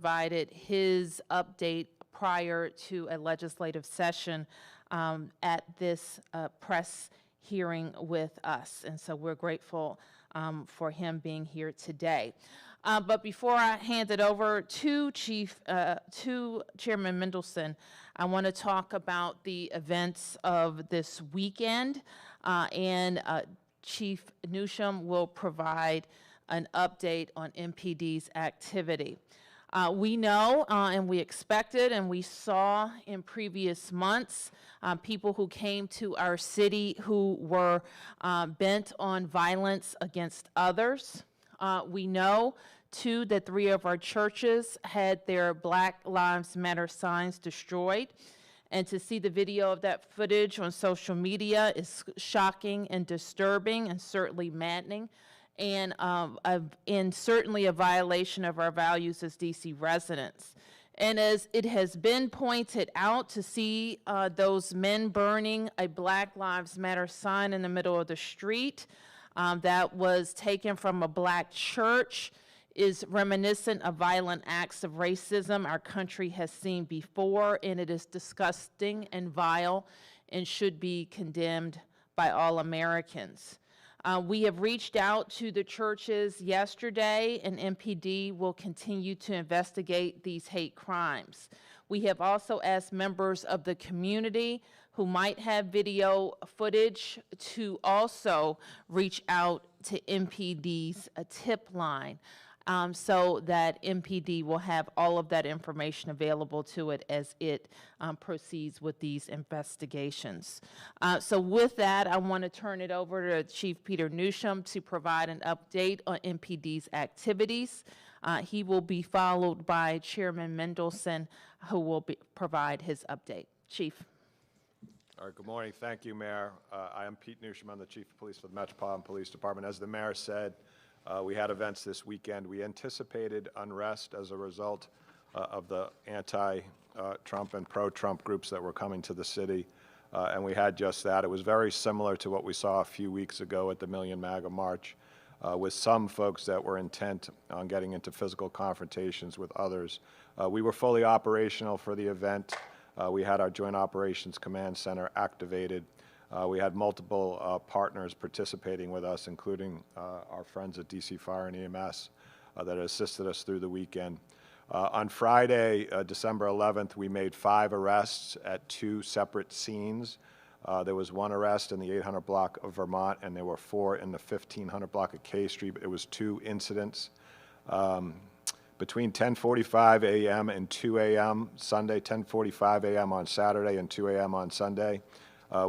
provided his update prior to a legislative session at this press hearing with us. And so we're grateful for him being here today. But before I hand it over to Chairman Mendelson, I want to talk about the events of this weekend, and Chief Newsham will provide an update on MPD's activity. We know and we expected and we saw in previous months people who came to our city who were bent on violence against others. We know, too, that 3 of our churches had their Black Lives Matter signs destroyed. And to see the video of that footage on social media is shocking and disturbing and certainly maddening, and certainly a violation of our values as DC residents. And as it has been pointed out, to see those men burning a Black Lives Matter sign in the middle of the street that was taken from a Black church is reminiscent of violent acts of racism our country has seen before, and it is disgusting and vile and should be condemned by all Americans. We have reached out to the churches yesterday, and MPD will continue to investigate these hate crimes. We have also asked members of the community who might have video footage to also reach out to MPD's tip line, so that MPD will have all of that information available to it as it proceeds with these investigations. So with that, I want to turn it over to Chief Peter Newsham to provide an update on MPD's activities. He will be followed by Chairman Mendelson, who will provide his update. Chief. All right, good morning. Thank you, Mayor. I am Pete Newsham. I'm the Chief of Police for the Metropolitan Police Department. As the Mayor said, we had events this weekend. We anticipated unrest as a result of the anti-Trump and pro-Trump groups that were coming to the city, and we had just that. It was very similar to what we saw a few weeks ago at the Million MAGA March, with some folks that were intent on getting into physical confrontations with others. We were fully operational for the event. We had our Joint Operations Command Center activated. We had multiple partners participating with us, including our friends at DC Fire and EMS that assisted us through the weekend. On Friday, December 11th, we made 5 arrests at 2 separate scenes. There was 1 arrest in the 800 block of Vermont, and there were 4 in the 1500 block of K Street. It was 2 incidents. Between 10:45 a.m. and 2 a.m. Sunday, 10:45 a.m. on Saturday and 2 a.m. on Sunday,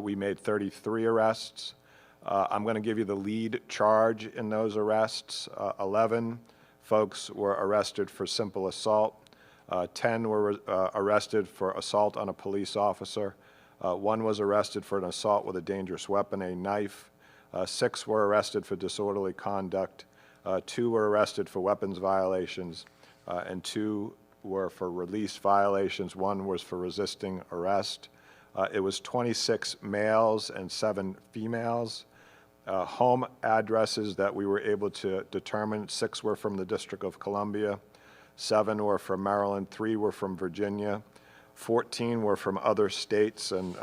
we made 33 arrests. I'm going to give you the lead charge in those arrests. 11 folks were arrested for simple assault. 10 were arrested for assault on a police officer. 1 was arrested for an assault with a dangerous weapon, a knife. 6 were arrested for disorderly conduct. 2 were arrested for weapons violations, and 2 were for release violations. 1 was for resisting arrest. It was 26 males and 7 females. Home addresses that we were able to determine, 6 were from the District of Columbia, 7 were from Maryland, 3 were from Virginia, 14 were from other states, and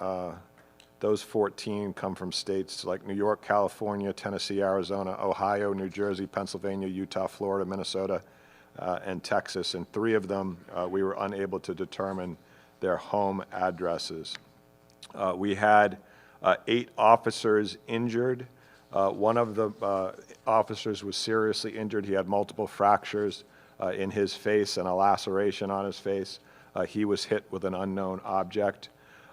those 14 come from states like New York, California, Tennessee, Arizona, Ohio, New Jersey, Pennsylvania, Utah, Florida, Minnesota, and Texas. And 3 of them we were unable to determine their home addresses. We had 8 officers injured. One of the officers was seriously injured. He had multiple fractures in his face and a laceration on his face. He was hit with an unknown object.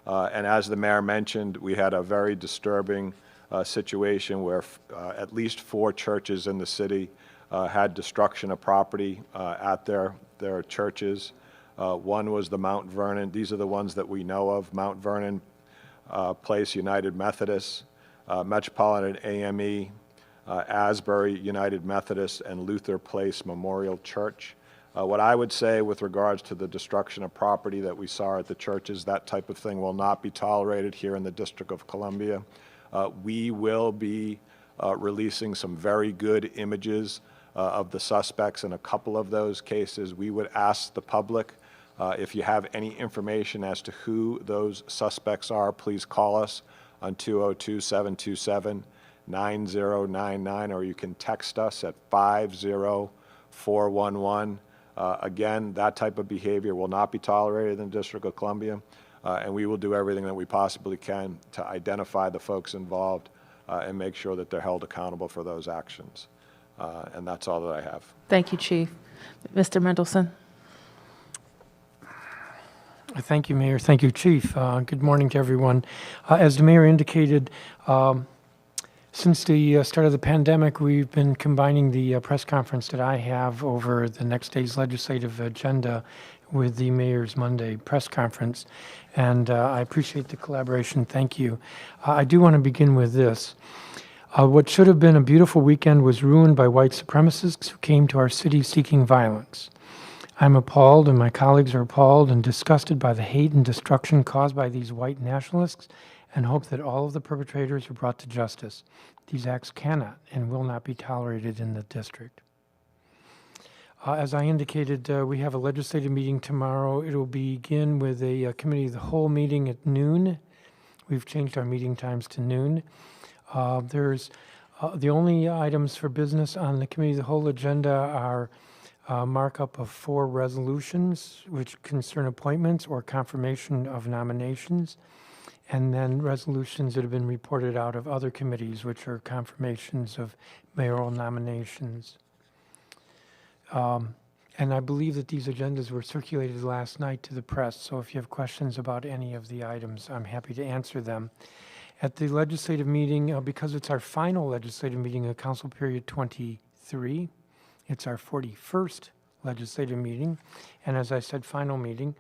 And as the mayor mentioned, we had a very disturbing situation where at least 4 churches in the city had destruction of property at their churches. One was the Mount Vernon. These are the ones that we know of: Mount Vernon Place United Methodist, Metropolitan AME, Asbury United Methodist, and Luther Place Memorial Church. What I would say with regards to the destruction of property that we saw at the churches, that type of thing will not be tolerated here in the District of Columbia. We will be releasing some very good images of the suspects in a couple of those cases. We would ask the public if you have any information as to who those suspects are, please call us on 202-727-9099, or you can text us at 50411. Again, that type of behavior will not be tolerated in the District of Columbia, and we will do everything that we possibly can to identify the folks involved and make sure that they're held accountable for those actions. And that's all that I have. Thank you, Chief. Mr. Mendelson? Thank you, Mayor. Thank you, Chief. Good morning to everyone. As the Mayor indicated, since the start of the pandemic, we've been combining the press conference that I have over the next day's legislative agenda with the Mayor's Monday press conference, and I appreciate the collaboration. Thank you. I do want to begin with this. What should have been a beautiful weekend was ruined by white supremacists who came to our city seeking violence. I'm appalled, and my colleagues are appalled and disgusted by the hate and destruction caused by these white nationalists, and hope that all of the perpetrators are brought to justice. These acts cannot and will not be tolerated in the district. As I indicated, we have a legislative meeting tomorrow. It will begin with a committee of the whole meeting at noon. We've changed our meeting times to noon. There's the only items for business on the committee of the whole agenda are markup of 4 resolutions which concern appointments or confirmation of nominations, and then resolutions that have been reported out of other committees, which are confirmations of mayoral nominations. And I believe that these agendas were circulated last night to the press, so if you have questions about any of the items, I'm happy to answer them. At the legislative meeting, because it's our final legislative meeting of Council Period 23, it's our 41st legislative meeting, and as I said, final meeting.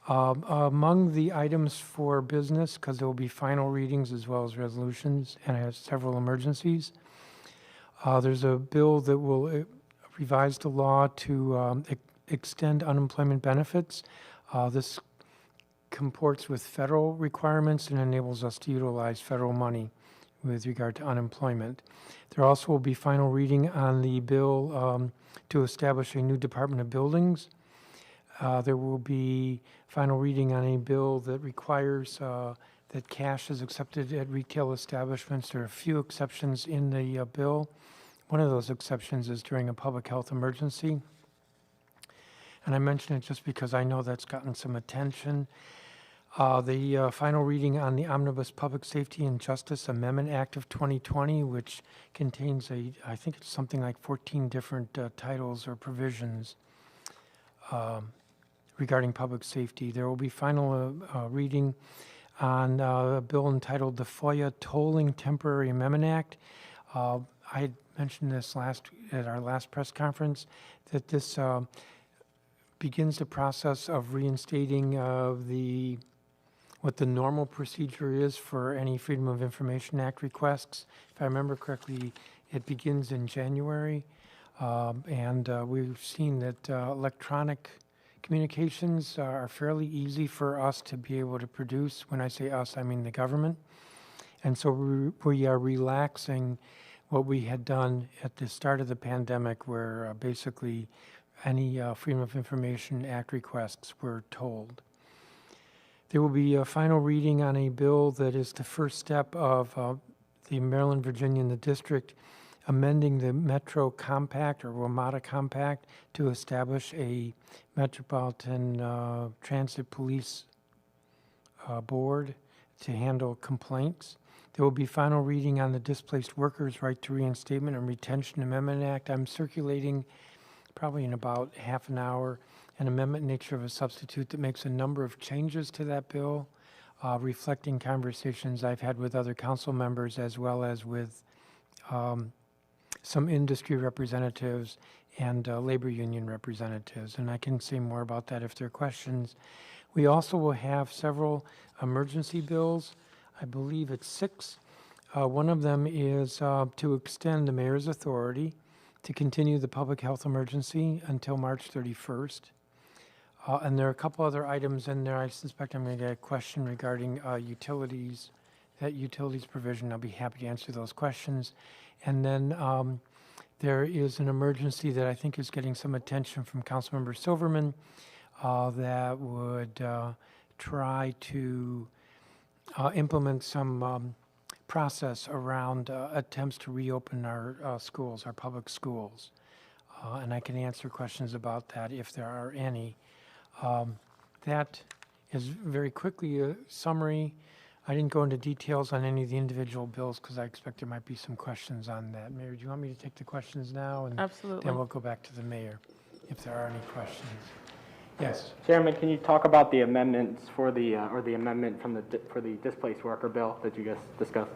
Among the items for business, because there will be final readings as well as resolutions, and it has several emergencies, there's a bill that will revise the law to extend unemployment benefits. This comports with federal requirements and enables us to utilize federal money with regard to unemployment. There also will be final reading on the bill to establish a new Department of Buildings. There will be final reading on a bill that requires that cash is accepted at retail establishments. There are a few exceptions in the bill. One of those exceptions is during a public health emergency. And I mention it just because I know that's gotten some attention. The final reading on the Omnibus Public Safety and Justice Amendment Act of 2020, which contains I think it's something like 14 different titles or provisions regarding public safety. There will be final reading on a bill entitled the FOIA Tolling Temporary Amendment Act. I had mentioned this at our last press conference, that this begins the process of reinstating what the normal procedure is for any Freedom of Information Act requests. If I remember correctly, it begins in January, and we've seen that electronic communications are fairly easy for us to be able to produce. When I say us, I mean the government. And so we are relaxing what we had done at the start of the pandemic, where basically any Freedom of Information Act requests were tolled. There will be a final reading on a bill that is the first step of the Maryland, Virginia, and the District amending the Metro Compact or WMATA Compact to establish a Metropolitan Transit Police Board to handle complaints. There will be final reading on the Displaced Workers' Right to Reinstatement and Retention Amendment Act. I'm circulating probably in about half an hour an amendment in nature of a substitute that makes a number of changes to that bill, reflecting conversations I've had with other council members as well as with some industry representatives and labor union representatives. And I can say more about that if there are questions. We also will have several emergency bills. I believe it's 6. One of them is to extend the mayor's authority to continue the public health emergency until March 31st. And there are a couple other items in there. I suspect I'm going to get a question regarding utilities, that utilities provision. I'll be happy to answer those questions. And then There is an emergency that I think is getting some attention from Councilmember Silverman that would try to implement some process around attempts to reopen our schools, our public schools. And I can answer questions about that if there are any. That is very quickly a summary. I didn't go into details on any of the individual bills because I expect there might be some questions on that. Mayor, do you want me to take the questions now? And Absolutely. then we'll go back to the mayor if there are any questions. Yes. Chairman, can you talk about the amendments for the, or the amendment from for the displaced worker bill that you guys discussed?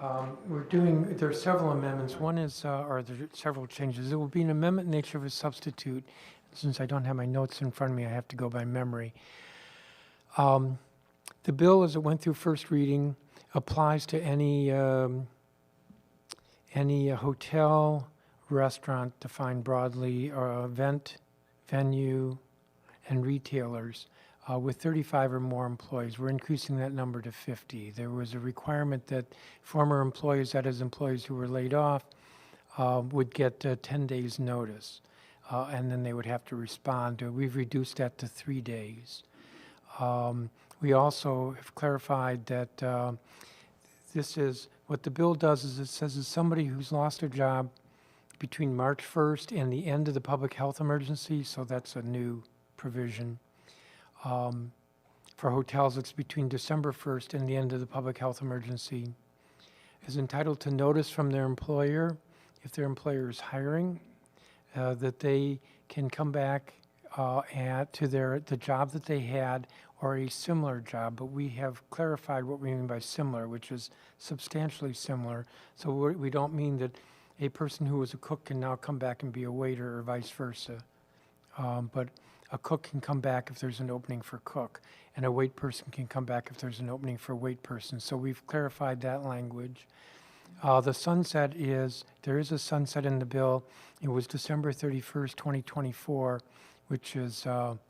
There are several amendments. One is, or there are several changes. It will be an amendment in nature of a substitute. Since I don't have my notes in front of me, I have to go by memory. The bill, as it went through first reading, applies to any hotel, restaurant defined broadly, or event, venue, and retailers with 35 or more employees. We're increasing that number to 50. There was a requirement that former employees, that is employees who were laid off, would get 10 days notice, and then they would have to respond. We've reduced that to 3 days. We also have clarified that this is, what the bill does is it says that somebody who's lost their job between March 1st and the end of the public health emergency, so that's a new provision. For hotels, it's between December 1st and the end of the public health emergency, is entitled to notice from their employer, if their employer is hiring, that they can come back to the job that they had or a similar job, but we have clarified what we mean by similar, which is substantially similar. So we don't mean that a person who was a cook can now come back and be a waiter or vice versa. But a cook can come back if there's an opening for cook, and a wait person can come back if there's an opening for wait person. So we've clarified that language. The sunset is, there is a sunset in the bill. It was December 31st, 2024, which is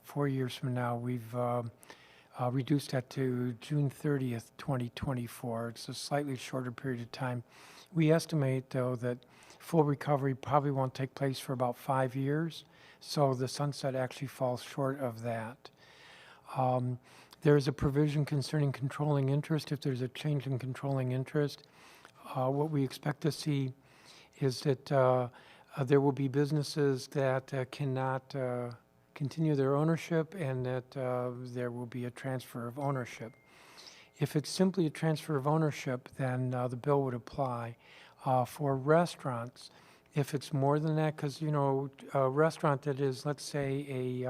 4 years from now. We've reduced that to June 30th, 2024. It's a slightly shorter period of time. We estimate, though, that full recovery probably won't take place for about 5 years, so the sunset actually falls short of that. There's a provision concerning controlling interest. If there's a change in controlling interest, what we expect to see is that there will be businesses that cannot continue their ownership, and that there will be a transfer of ownership. If it's simply a transfer of ownership, then the bill would apply. For restaurants, if it's more than that, because, you know, a restaurant that is, let's say,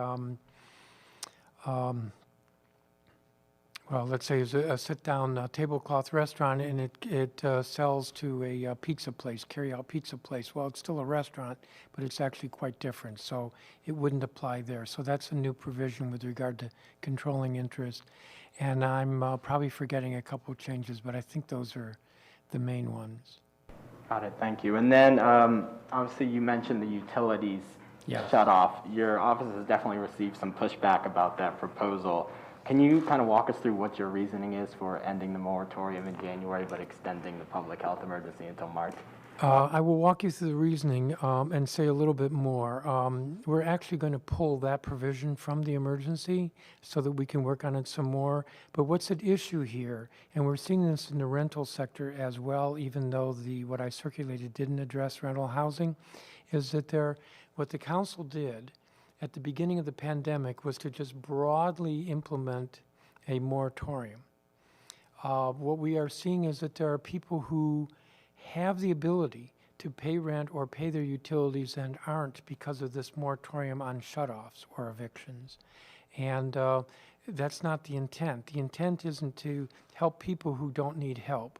let's say is a sit-down tablecloth restaurant, and it sells to a pizza place, carry-out pizza place. Well, it's still a restaurant, but it's actually quite different, so it wouldn't apply there. So that's a new provision with regard to controlling interest. And I'm probably forgetting a couple of changes, but I think those are the main ones. Got it, thank you. And then, obviously, you mentioned the utilities Yes. shut off. Your office has definitely received some pushback about that proposal. Can you kind of walk us through what your reasoning is for ending the moratorium in January but extending the public health emergency until March? I will walk you through the reasoning and say a little bit more. We're actually going to pull that provision from the emergency so that we can work on it some more. But what's at issue here, and we're seeing this in the rental sector as well, even though what I circulated didn't address rental housing, is that what the council did at the beginning of the pandemic was to just broadly implement a moratorium. What we are seeing is that there are people who have the ability to pay rent or pay their utilities and aren't because of this moratorium on shutoffs or evictions. And that's not the intent. The intent isn't to help people who don't need help.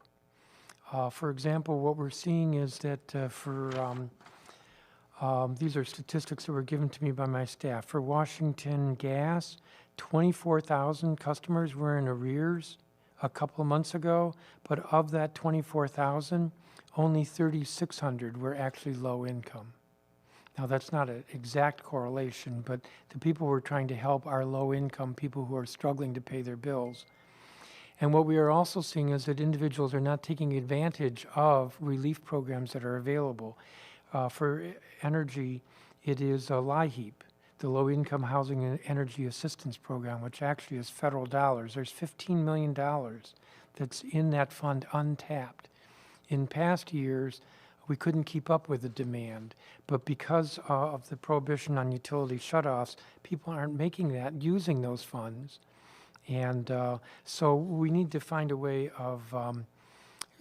For example, what we're seeing is that these are statistics that were given to me by my staff. For Washington Gas, 24,000 customers were in arrears a couple of months ago, but of that 24,000, only 3,600 were actually low income. Now, that's not an exact correlation, but the people we're trying to help are low income people who are struggling to pay their bills. And what we are also seeing is that individuals are not taking advantage of relief programs that are available. For energy, it is LIHEAP, the Low Income Housing and Energy Assistance Program, which actually is federal dollars. There's $15 million that's in that fund untapped. In past years, we couldn't keep up with the demand, but because of the prohibition on utility shutoffs, people aren't using those funds. And so we need to find a way of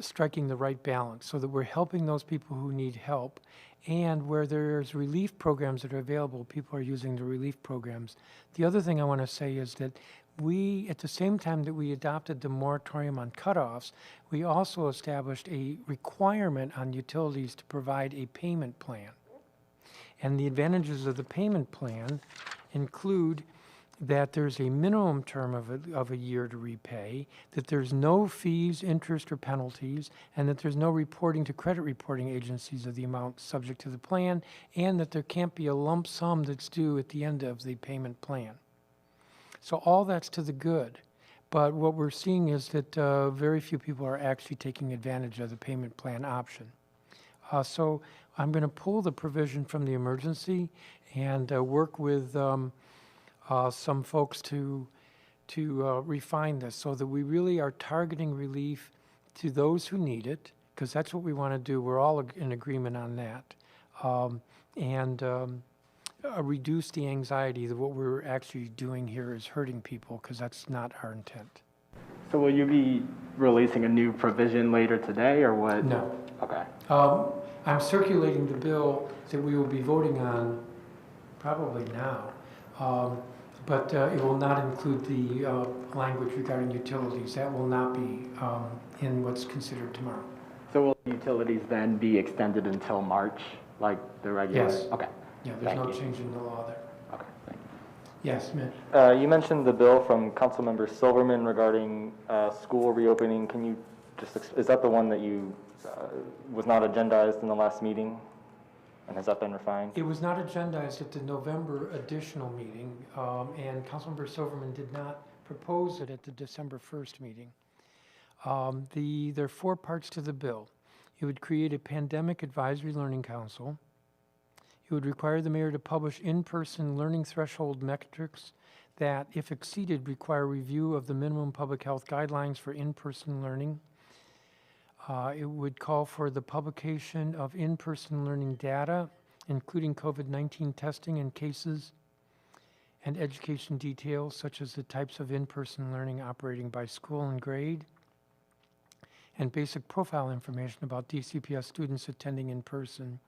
striking the right balance so that we're helping those people who need help, and where there's relief programs that are available, people are using the relief programs. The other thing I want to say is that we, at the same time that we adopted the moratorium on cutoffs, we also established a requirement on utilities to provide a payment plan. And the advantages of the payment plan include that there's a minimum term of a year to repay, that there's no fees, interest, or penalties, and that there's no reporting to credit reporting agencies of the amount subject to the plan, and that there can't be a lump sum that's due at the end of the payment plan. So all that's to the good. But what we're seeing is that very few people are actually taking advantage of the payment plan option. So I'm going to pull the provision from the emergency and work with some folks to refine this so that we really are targeting relief to those who need it, because that's what we want to do. We're all in agreement on that. Reduce the anxiety that what we're actually doing here is hurting people, because that's not our intent. So will you be releasing a new provision later today, or what? No. Okay. I'm circulating the bill that we will be voting on probably now. But it will not include the language regarding utilities. That will not be in what's considered tomorrow. So will utilities then be extended until March, like the regular? Yes. Okay. Yeah, there's no change in the law there. Okay, thank you. Yes, Mitch? You mentioned the bill from Councilmember Silverman regarding school reopening. Can you just, is that the one that you, was not agendized in the last meeting? And has that been refined? It was not agendized at the November additional meeting, and Councilmember Silverman did not propose it at the December 1st meeting. There are 4 parts to the bill. It would create a pandemic advisory learning council. It would require the mayor to publish in-person learning threshold metrics that, if exceeded, require review of the minimum public health guidelines for in-person learning. It would call for the publication of in-person learning data, including COVID-19 testing and cases, and education details such as the types of in-person learning operating by school and grade, and basic profile information about DCPS students attending in person.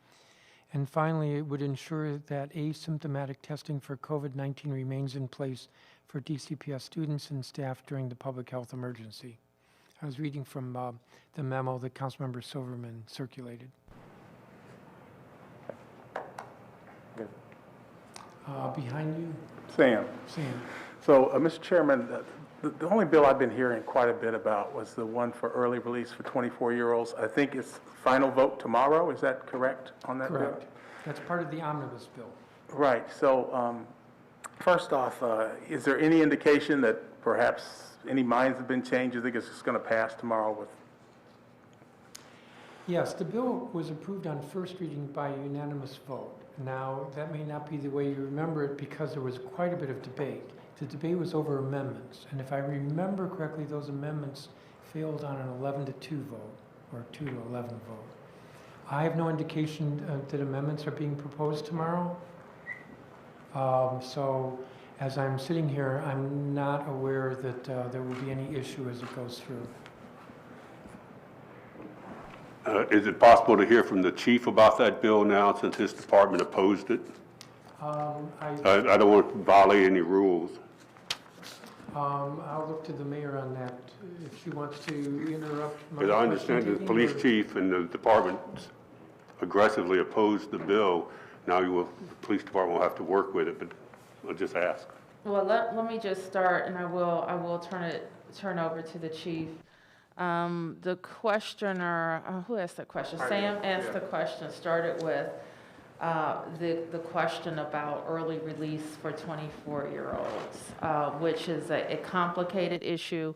And finally, it would ensure that asymptomatic testing for COVID-19 remains in place for DCPS students and staff during the public health emergency. I was reading from the memo that Councilmember Silverman circulated. Good. Behind you, Sam. Sam. So, Mr. Chairman, the only bill I've been hearing quite a bit about was the one for early release for 24-year-olds. I think it's final vote tomorrow. Is that correct on that bill? Correct. That's part of the omnibus bill. Right. So, first off, is there any indication that perhaps any minds have been changed? You think it's just going to pass tomorrow with? Yes, the bill was approved on first reading by unanimous vote. Now, that may not be the way you remember it because there was quite a bit of debate. The debate was over amendments, and if I remember correctly, those amendments failed on an 11-2 vote, or 2-11 vote. I have no indication that amendments are being proposed tomorrow. So, as I'm sitting here, I'm not aware that there will be any issue as it goes through. Is it possible to hear from the chief about that bill now, since his department opposed it? I don't want to violate any rules. I'll look to the mayor on that, if she wants to interrupt. Because I understand the police chief and the department aggressively opposed the bill. Now the police department will have to work with it, but I'll just ask. Well, let me just start, and I will turn over to the chief. The questioner, who asked that question? Sam asked the question, started with the question about early release for 24-year-olds, which is a complicated issue.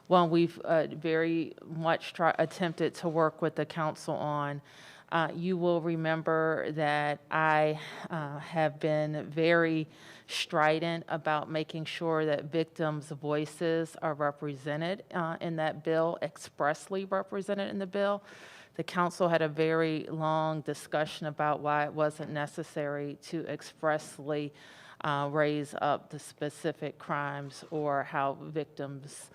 one we've very much attempted to work with the council on. You will remember that I have been very strident about making sure that victims' voices are represented in that bill, expressly represented in the bill. The council had a very long discussion about why it wasn't necessary to expressly raise up the specific crimes or how victims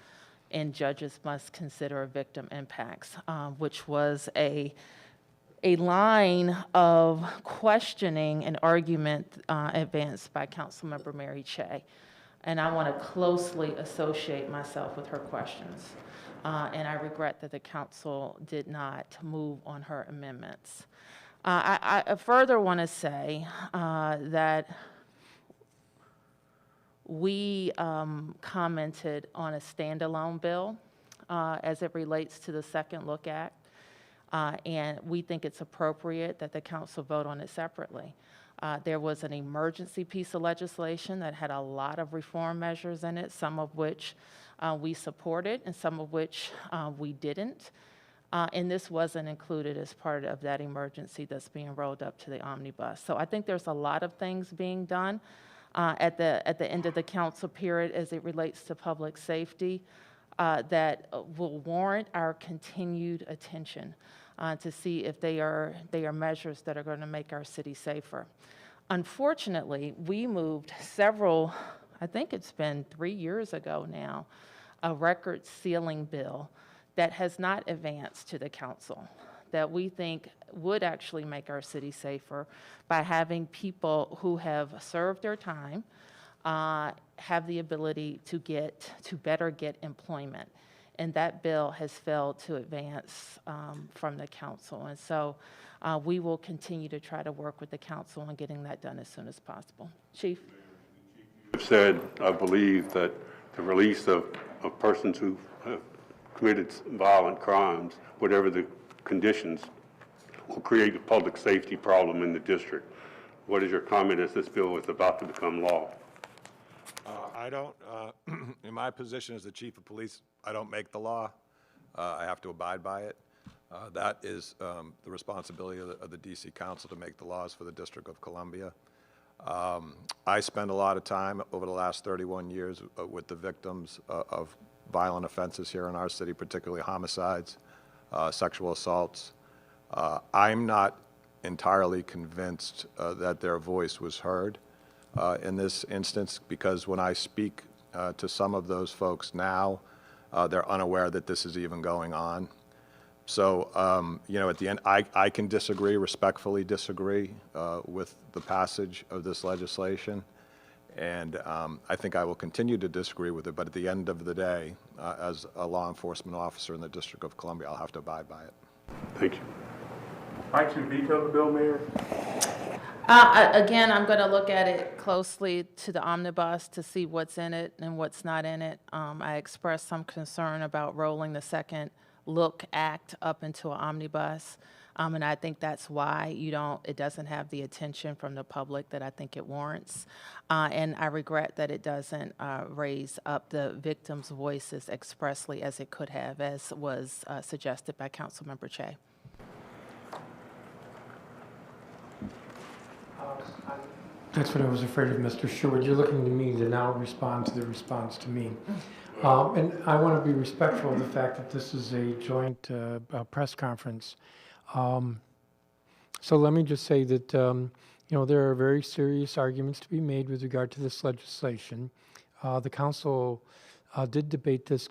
and judges must consider victim impacts, which was a line of questioning and argument advanced by Councilmember Mary Che. And I want to closely associate myself with her questions. And I regret that the council did not move on her amendments. I further want to say that we commented on a standalone bill as it relates to the Second Look Act. And we think it's appropriate that the council vote on it separately. There was an emergency piece of legislation that had a lot of reform measures in it, some of which we supported and some of which we didn't. And this wasn't included as part of that emergency that's being rolled up to the omnibus. So I think there's a lot of things being done at the end of the council period as it relates to public safety that will warrant our continued attention to see if they are measures that are going to make our city safer. Unfortunately, we moved several, I think it's been 3 years ago now, a record ceiling bill that has not advanced to the council that we think would actually make our city safer by having people who have served their time have the ability to better get employment. And that bill has failed to advance from the council. And so we will continue to try to work with the council on getting that done as soon as possible. Chief? You said, I believe, that the release of persons who have committed violent crimes, whatever the conditions, will create a public safety problem in the district. What is your comment as this bill is about to become law? I don't, in my position as the chief of police, I don't make the law. I have to abide by it. That is the responsibility of the DC Council to make the laws for the District of Columbia. I spend a lot of time over the last 31 years with the victims of violent offenses here in our city, particularly homicides, sexual assaults. I'm not entirely convinced that their voice was heard in this instance, because when I speak to some of those folks now, they're unaware that this is even going on. So, you know, at the end, I can disagree, respectfully disagree with the passage of this legislation. And I think I will continue to disagree with it. But at the end of the day, as a law enforcement officer in the District of Columbia, I'll have to abide by it. Thank you. Might you veto the bill, Mayor? Again, I'm going to look at it closely to the omnibus to see what's in it and what's not in it. I expressed some concern about rolling the Second Look Act up into an omnibus. And I think that's why it doesn't have the attention from the public that I think it warrants. And I regret that it doesn't raise up the victims' voices expressly as it could have, as was suggested by Councilmember Che. That's what I was afraid of, Mr. Sherwood. You're looking to me to now respond to the response to me. And I want to be respectful of the fact that this is a joint press conference. So let me just say that, you know, there are very serious arguments to be made with regard to this legislation. The council did debate this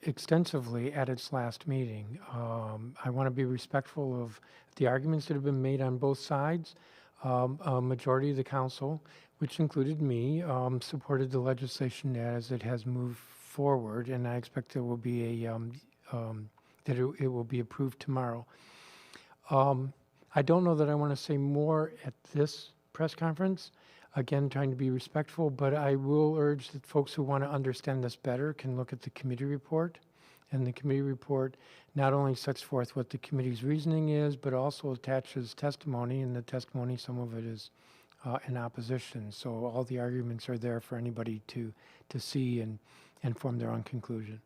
extensively at its last meeting. I want to be respectful of the arguments that have been made on both sides. A majority of the council, which included me, supported the legislation as it has moved forward, and I expect there will be that it will be approved tomorrow. I don't know that I want to say more at this press conference. Again, trying to be respectful, but I will urge that folks who want to understand this better can look at the committee report. And the committee report not only sets forth what the committee's reasoning is, but also attaches testimony, and the testimony, some of it is in opposition. So all the arguments are there for anybody to see and form their own conclusion.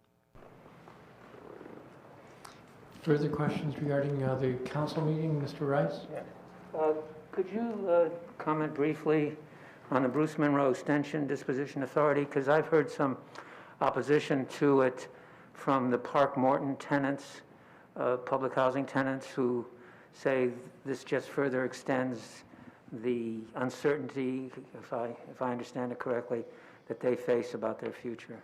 Further questions regarding the council meeting, Mr. Rice? Could you comment briefly on the Bruce Monroe Extension Disposition Authority? Because I've heard some opposition to it from the Park Morton tenants, public housing tenants, who say this just further extends the uncertainty, if I understand it correctly, that they face about their future.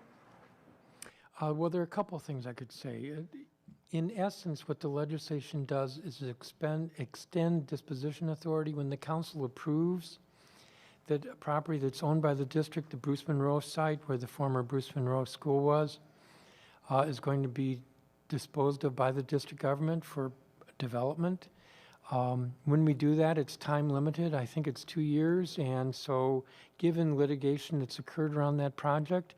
Well, there are a couple of things I could say. In essence, what the legislation does is extend disposition authority when the council approves that a property that's owned by the district, the Bruce Monroe site where the former Bruce Monroe School was, is going to be disposed of by the district government for development. When we do that, it's time limited. I think it's 2 years. And so given litigation that's occurred around that project,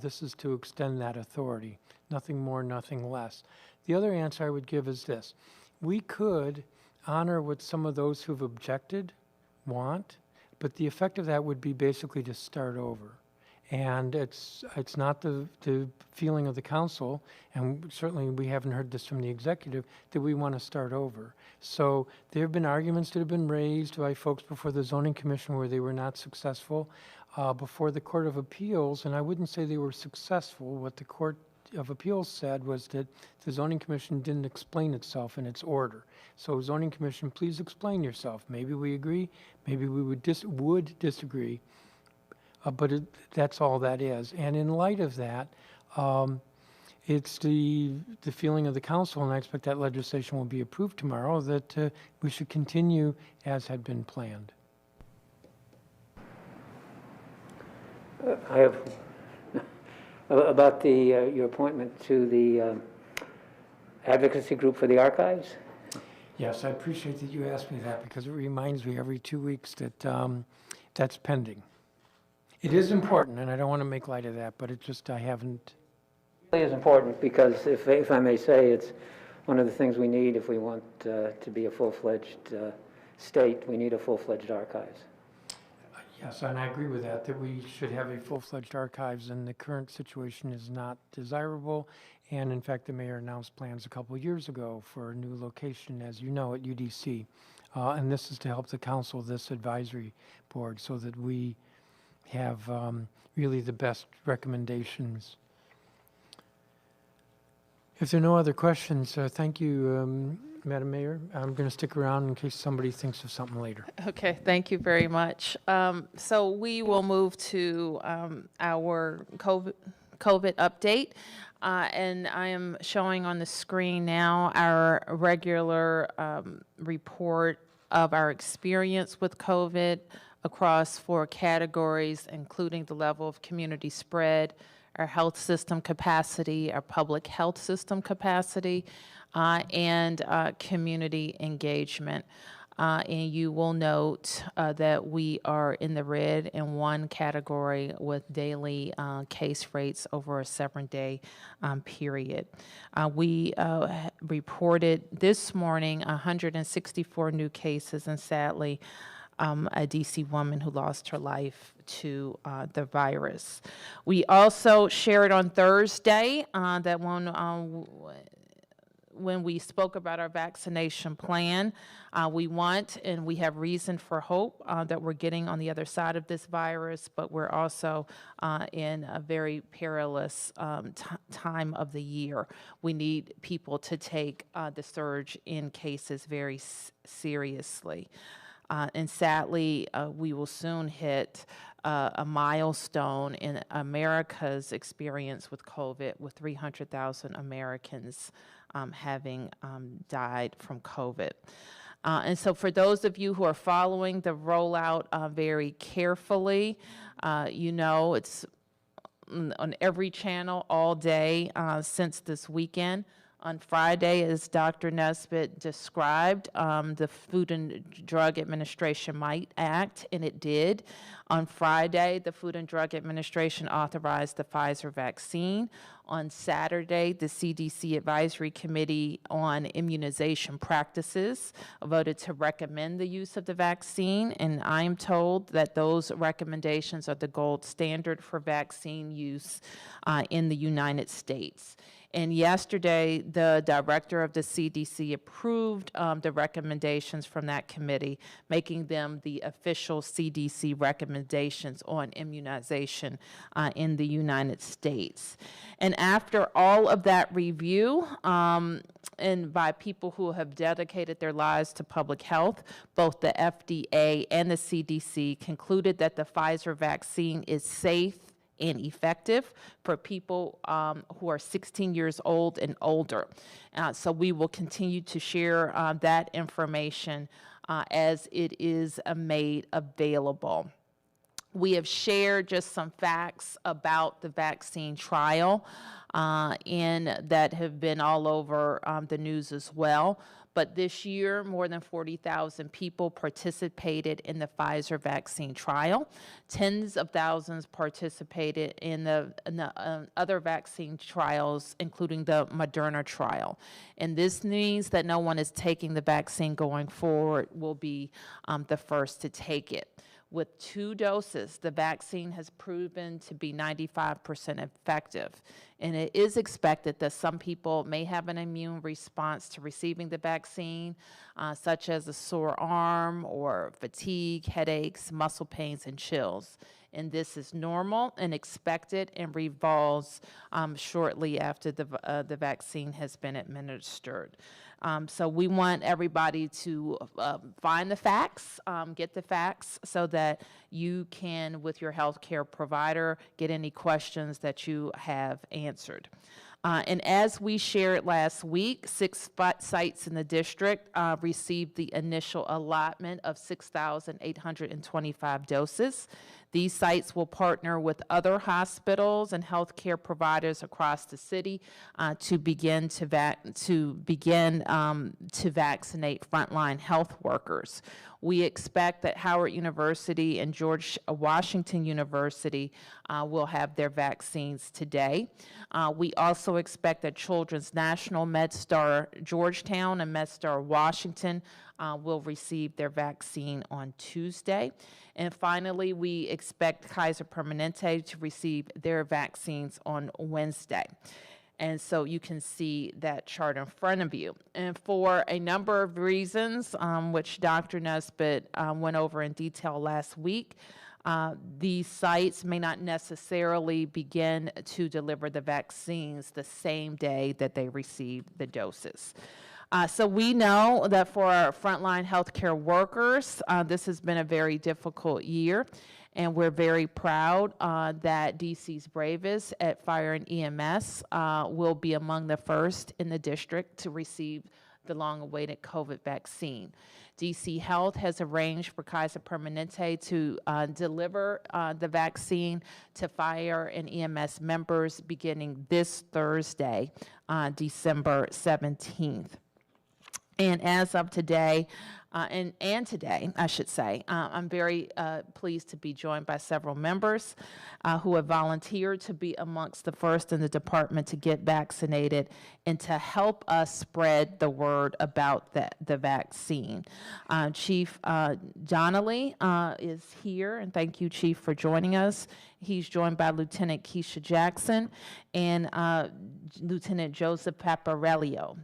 this is to extend that authority. Nothing more, nothing less. The other answer I would give is this. We could honor what some of those who've objected want, but the effect of that would be basically to start over. And it's not the feeling of the council, and certainly we haven't heard this from the executive, that we want to start over. So there have been arguments that have been raised by folks before the zoning commission where they were not successful, before the Court of Appeals, and I wouldn't say they were successful. What the Court of Appeals said was that the zoning commission didn't explain itself in its order. So zoning commission, please explain yourself. Maybe we agree, maybe we would disagree. But that's all that is. And in light of that, it's the feeling of the council, and I expect that legislation will be approved tomorrow, that we should continue as had been planned. I have, about your appointment to the advocacy group for the archives. Yes, I appreciate that you asked me that, because it reminds me every 2 weeks that that's pending. It is important, and I don't want to make light of that, but it just, I haven't. It is important because, if I may say, it's one of the things we need if we want to be a full-fledged state. We need a full-fledged archives. Yes, and I agree with that we should have a full-fledged archives, and the current situation is not desirable. And in fact, the mayor announced plans a couple of years ago for a new location, as you know, at UDC. And this is to help the council, this advisory board, so that we have really the best recommendations. If there are no other questions, thank you, Madam Mayor. I'm going to stick around in case somebody thinks of something later. Okay, thank you very much. So we will move to our COVID update. And I am showing on the screen now our regular report of our experience with COVID across 4 categories, including the level of community spread, our health system capacity, our public health system capacity, and community engagement. And you will note that we are in the red in one category with daily case rates over a 7-day period. We reported this morning 164 new cases, and sadly, a DC woman who lost her life to the virus. We also shared on Thursday that when we spoke about our vaccination plan, we want and we have reason for hope that we're getting on the other side of this virus, but we're also in a very perilous time of the year. We need people to take the surge in cases very seriously. And sadly, we will soon hit a milestone in America's experience with COVID, with 300,000 Americans having died from COVID. And so for those of you who are following the rollout very carefully, you know it's on every channel all day since this weekend. On Friday, as Dr. Nesbitt described, the Food and Drug Administration might act, and it did. On Friday, the Food and Drug Administration authorized the Pfizer vaccine. On Saturday, the CDC Advisory Committee on Immunization Practices voted to recommend the use of the vaccine, and I am told that those recommendations are the gold standard for vaccine use in the United States. And yesterday, the director of the CDC approved the recommendations from that committee, making them the official CDC recommendations on immunization in the United States. And after all of that review, and by people who have dedicated their lives to public health, both the FDA and the CDC concluded that the Pfizer vaccine is safe and effective for people who are 16 years old and older. So we will continue to share that information as it is made available. We have shared just some facts about the vaccine trial and that have been all over the news as well. But this year, more than 40,000 people participated in the Pfizer vaccine trial. Tens of thousands participated in the other vaccine trials, including the Moderna trial. And this means that no one is taking the vaccine going forward will be the first to take it. With 2 doses, the vaccine has proven to be 95% effective. And it is expected that some people may have an immune response to receiving the vaccine, such as a sore arm or fatigue, headaches, muscle pains, and chills. And this is normal and expected and revolves shortly after the vaccine has been administered. So we want everybody to find the facts, get the facts, so that you can, with your healthcare provider, get any questions that you have answered. And as we shared last week, 6 sites in the district received the initial allotment of 6,825 doses. These sites will partner with other hospitals and healthcare providers across the city to begin to vaccinate frontline health workers. We expect that Howard University and George Washington University will have their vaccines today. We also expect that Children's National, MedStar Georgetown, and MedStar Washington will receive their vaccine on Tuesday. And finally, we expect Kaiser Permanente to receive their vaccines on Wednesday. And so you can see that chart in front of you. And for a number of reasons, which Dr. Nesbitt went over in detail last week, these sites may not necessarily begin to deliver the vaccines the same day that they receive the doses. So we know that for our frontline healthcare workers, this has been a very difficult year. And we're very proud that DC's bravest at Fire and EMS will be among the first in the district to receive the long-awaited COVID vaccine. DC Health has arranged for Kaiser Permanente to deliver the vaccine to Fire and EMS members beginning this Thursday, December 17th. And as of today, today, I should say, I'm very pleased to be joined by several members who have volunteered to be amongst the first in the department to get vaccinated and to help us spread the word about the vaccine. Chief Donnelly is here, and thank you, Chief, for joining us. He's joined by Lieutenant Keisha Jackson and Lieutenant Joseph Paparillo.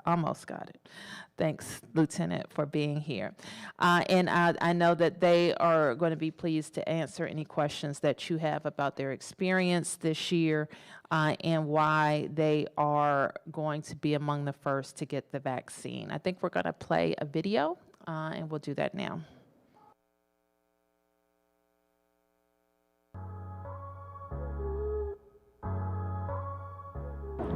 Almost got it. Thanks, Lieutenant, for being here. And I know that they are going to be pleased to answer any questions that you have about their experience this year and why they are going to be among the first to get the vaccine. I think we're going to play a video, and we'll do that now.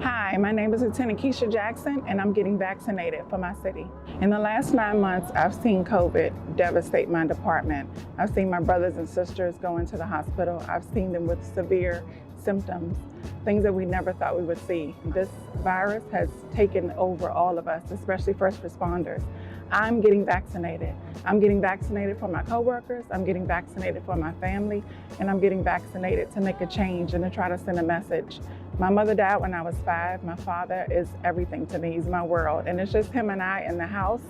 Hi, my name is Lieutenant Keisha Jackson, and I'm getting vaccinated for my city. In the last 9 months, I've seen COVID devastate my department. I've seen my brothers and sisters go into the hospital. I've seen them with severe symptoms, things that we never thought we would see. This virus has taken over all of us, especially first responders. I'm getting vaccinated. I'm getting vaccinated for my coworkers, I'm getting vaccinated for my family, and I'm getting vaccinated to make a change and to try to send a message. My mother died when I was 5. My father is everything to me. He's my world. And it's just him and I in the house.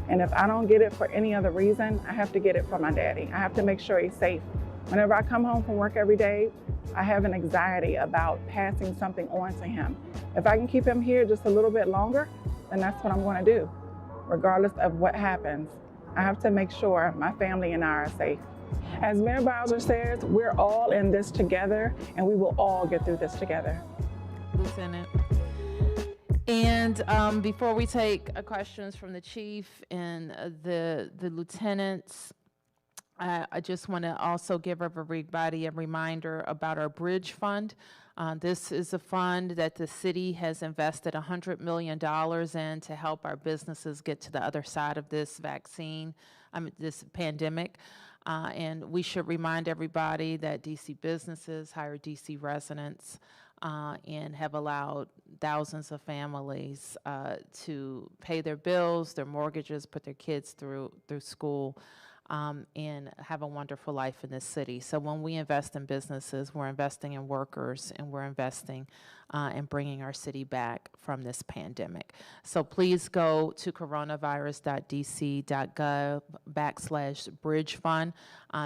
And if I don't get it for any other reason, I have to get it for my daddy. I have to make sure he's safe. Whenever I come home from work every day, I have an anxiety about passing something on to him. If I can keep him here just a little bit longer, then that's what I'm going to do. Regardless of what happens, I have to make sure my family and I are safe. As Mayor Bowser says, we're all in this together, and we will all get through this together. Lieutenant. And before we take questions from the chief and the lieutenants, I just want to also give everybody a reminder about our bridge fund. This is a fund that the city has invested $100 million in to help our businesses get to the other side of this this pandemic. And we should remind everybody that DC businesses hire DC residents and have allowed thousands of families to pay their bills, their mortgages, put their kids through school, and have a wonderful life in this city. So when we invest in businesses, we're investing in workers, and we're investing in bringing our city back from this pandemic. So please go to coronavirus.dc.gov/bridge fund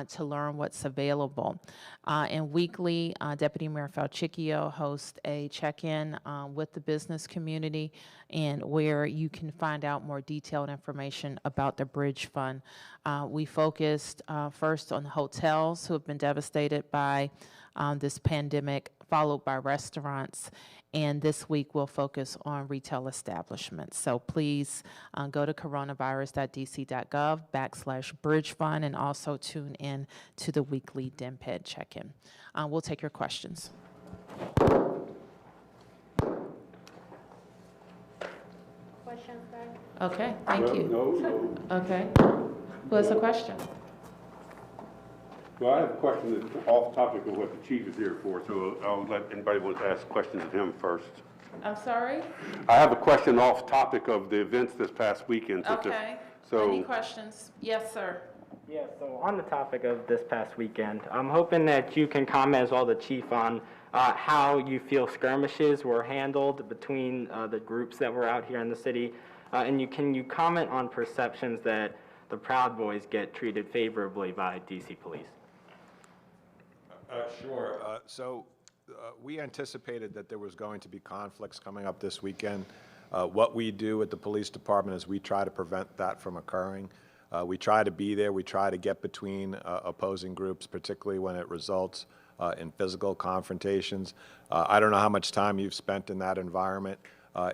to learn what's available. And weekly, Deputy Mayor Falchicchio hosts a check-in with the business community, and where you can find out more detailed information about the Bridge Fund. We focused first on hotels who have been devastated by this pandemic, followed by restaurants, and this week we'll focus on retail establishments. So please go to coronavirus.dc.gov/bridge fund and also tune in to the weekly DEMPED check-in. We'll take your questions. Questions, Greg? Okay, thank you. No. Okay. Who has a question? Well, I have a question that's off topic of what the chief is here for, so I'll let anybody who wants to ask questions of him first. I'm sorry? I have a question off topic of the events this past weekend. Okay. So, any questions? Yes, sir. Yeah, so on the topic of this past weekend, I'm hoping that you can comment as well, the chief, on how you feel skirmishes were handled between the groups that were out here in the city, and can you comment on perceptions that the Proud Boys get treated favorably by DC police? Sure. So we anticipated that there was going to be conflicts coming up this weekend. What we do at the police department is we try to prevent that from occurring. We try to be there. We try to get between opposing groups, particularly when it results in physical confrontations. I don't know how much time you've spent in that environment.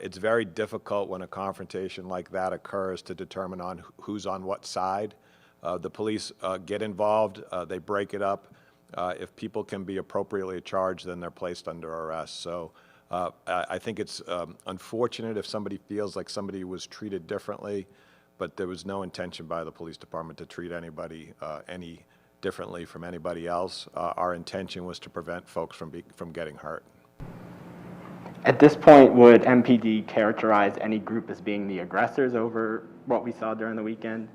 It's very difficult when a confrontation like that occurs to determine on who's on what side. The police get involved. They break it up. If people can be appropriately charged, then they're placed under arrest. So I think it's unfortunate if somebody feels like somebody was treated differently, but there was no intention by the police department to treat anybody any differently from anybody else. Our intention was to prevent folks from getting hurt. At this point, would MPD characterize any group as being the aggressors over what we saw during the weekend?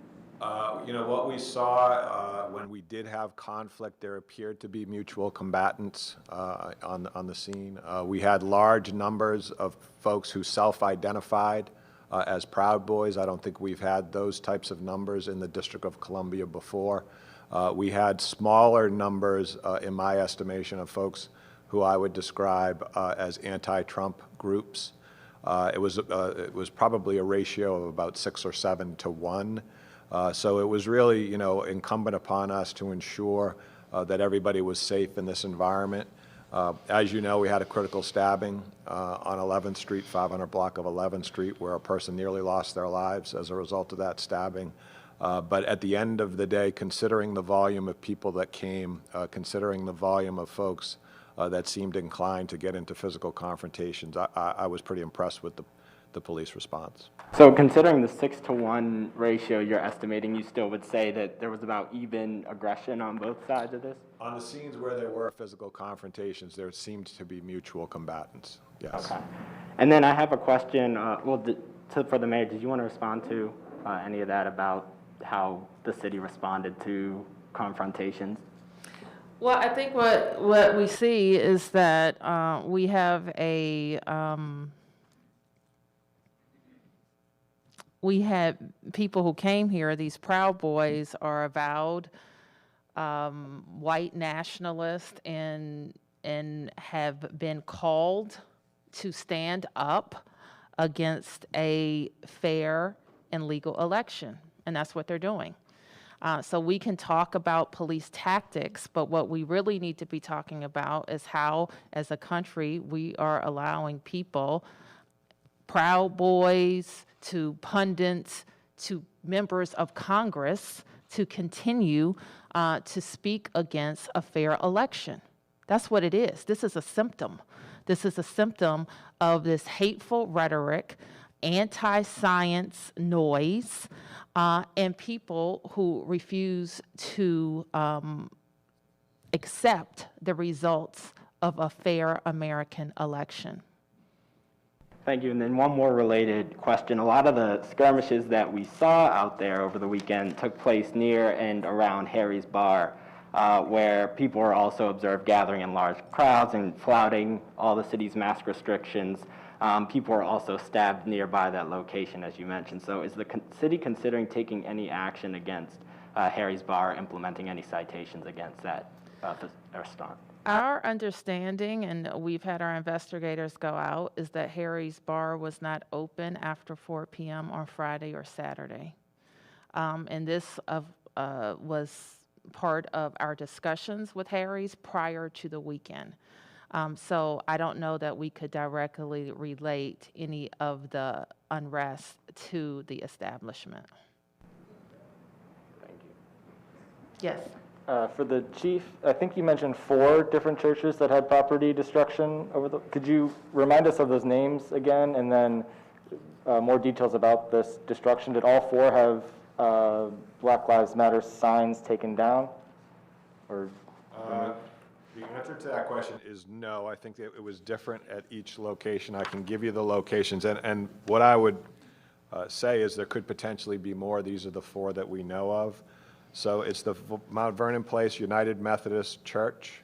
You know, what we saw when we did have conflict, there appeared to be mutual combatants on the scene. We had large numbers of folks who self-identified as Proud Boys. I don't think we've had those types of numbers in the District of Columbia before. We had smaller numbers, in my estimation, of folks who I would describe as anti-Trump groups. It was probably a ratio of about 6 or 7 to 1. So it was really, you know, incumbent upon us to ensure that everybody was safe in this environment. As you know, we had a critical stabbing on 11th Street, 500 block of 11th Street, where a person nearly lost their lives as a result of that stabbing. But at the end of the day, considering the volume of people that came, considering the volume of folks that seemed inclined to get into physical confrontations, I was pretty impressed with the police response. So considering the 6 to 1 ratio you're estimating, you still would say that there was about even aggression on both sides of this? On the scenes where there were physical confrontations, there seemed to be mutual combatants, yes. Okay. And then I have a question, for the mayor. Did you want to respond to any of that about how the city responded to confrontations? Well, I think what we see is that we have we had people who came here. These Proud Boys are avowed white nationalists and have been called to stand up against a fair and legal election, and that's what they're doing. So we can talk about police tactics, but what we really need to be talking about is how, as a country, we are allowing people, Proud Boys to pundits to members of Congress, to continue to speak against a fair election. That's what it is. This is a symptom. This is a symptom of this hateful rhetoric, anti-science noise, and people who refuse to accept the results of a fair American election. Thank you. And then one more related question. A lot of the skirmishes that we saw out there over the weekend took place near and around Harry's Bar, where people were also observed gathering in large crowds and flouting all the city's mask restrictions. People were also stabbed nearby that location, as you mentioned. So is the city considering taking any action against Harry's Bar, implementing any citations against that restaurant? Our understanding, and we've had our investigators go out, is that Harry's Bar was not open after 4 p.m. on Friday or Saturday. And this was part of our discussions with Harry's prior to the weekend. So I don't know that we could directly relate any of the unrest to the establishment. Thank you. Yes. For the chief, I think you mentioned 4 different churches that had property destruction could you remind us of those names again, and then more details about this destruction? Did all 4 have Black Lives Matter signs taken down? Or the answer to that question is no. I think that it was different at each location. I can give you the locations, and what I would say is there could potentially be more. These are the 4 that we know of. So it's the Mount Vernon Place United Methodist Church,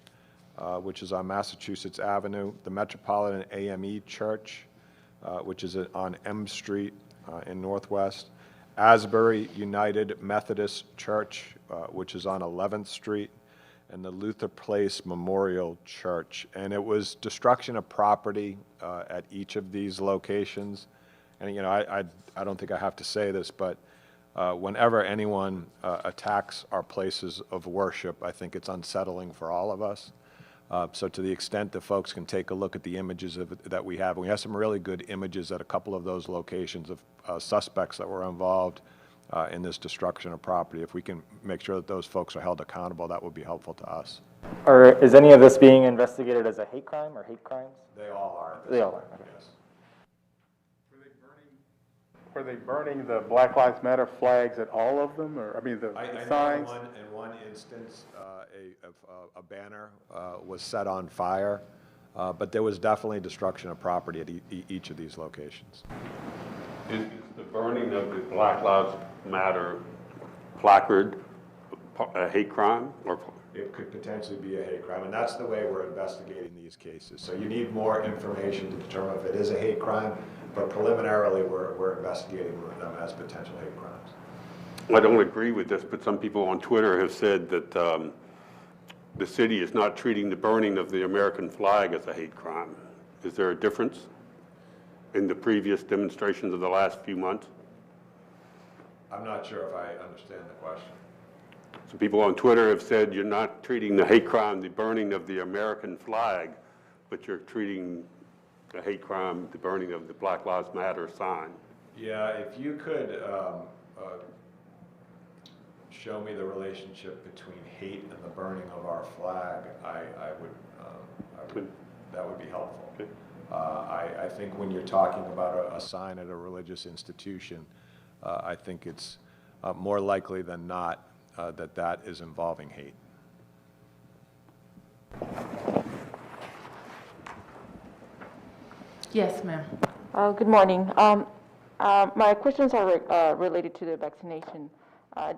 which is on Massachusetts Avenue, the Metropolitan AME Church, which is on M Street in Northwest, Asbury United Methodist Church, which is on 11th Street, and the Luther Place Memorial Church. And it was destruction of property at each of these locations. And, you know, I don't think I have to say this, but whenever anyone attacks our places of worship, I think it's unsettling for all of us. So to the extent that folks can take a look at the images that we have, and we have some really good images at a couple of those locations of suspects that were involved in this destruction of property. If we can make sure that those folks are held accountable, that would be helpful to us. Or is any of this being investigated as a hate crime or hate crimes? They all are. They all are, okay. Yes. Were they burning the Black Lives Matter flags at all of them, or, I mean, the signs? I know in one instance, a banner was set on fire, but there was definitely destruction of property at each of these locations. Is the burning of the Black Lives Matter placard a hate crime? Or It could potentially be a hate crime, and that's the way we're investigating these cases. So you need more information to determine if it is a hate crime, but preliminarily we're investigating them as potential hate crimes. I don't agree with this, but some people on Twitter have said that the city is not treating the burning of the American flag as a hate crime. Is there a difference in the previous demonstrations of the last few months? I'm not sure if I understand the question. Some people on Twitter have said you're not treating the hate crime, the burning of the American flag, but you're treating the hate crime, the burning of the Black Lives Matter sign. Yeah, if you could show me the relationship between hate and the burning of our flag, that would be helpful. Okay. I think when you're talking about a sign at a religious institution, I think it's more likely than not that is involving hate. Yes, ma'am. Good morning. My questions are related to the vaccination.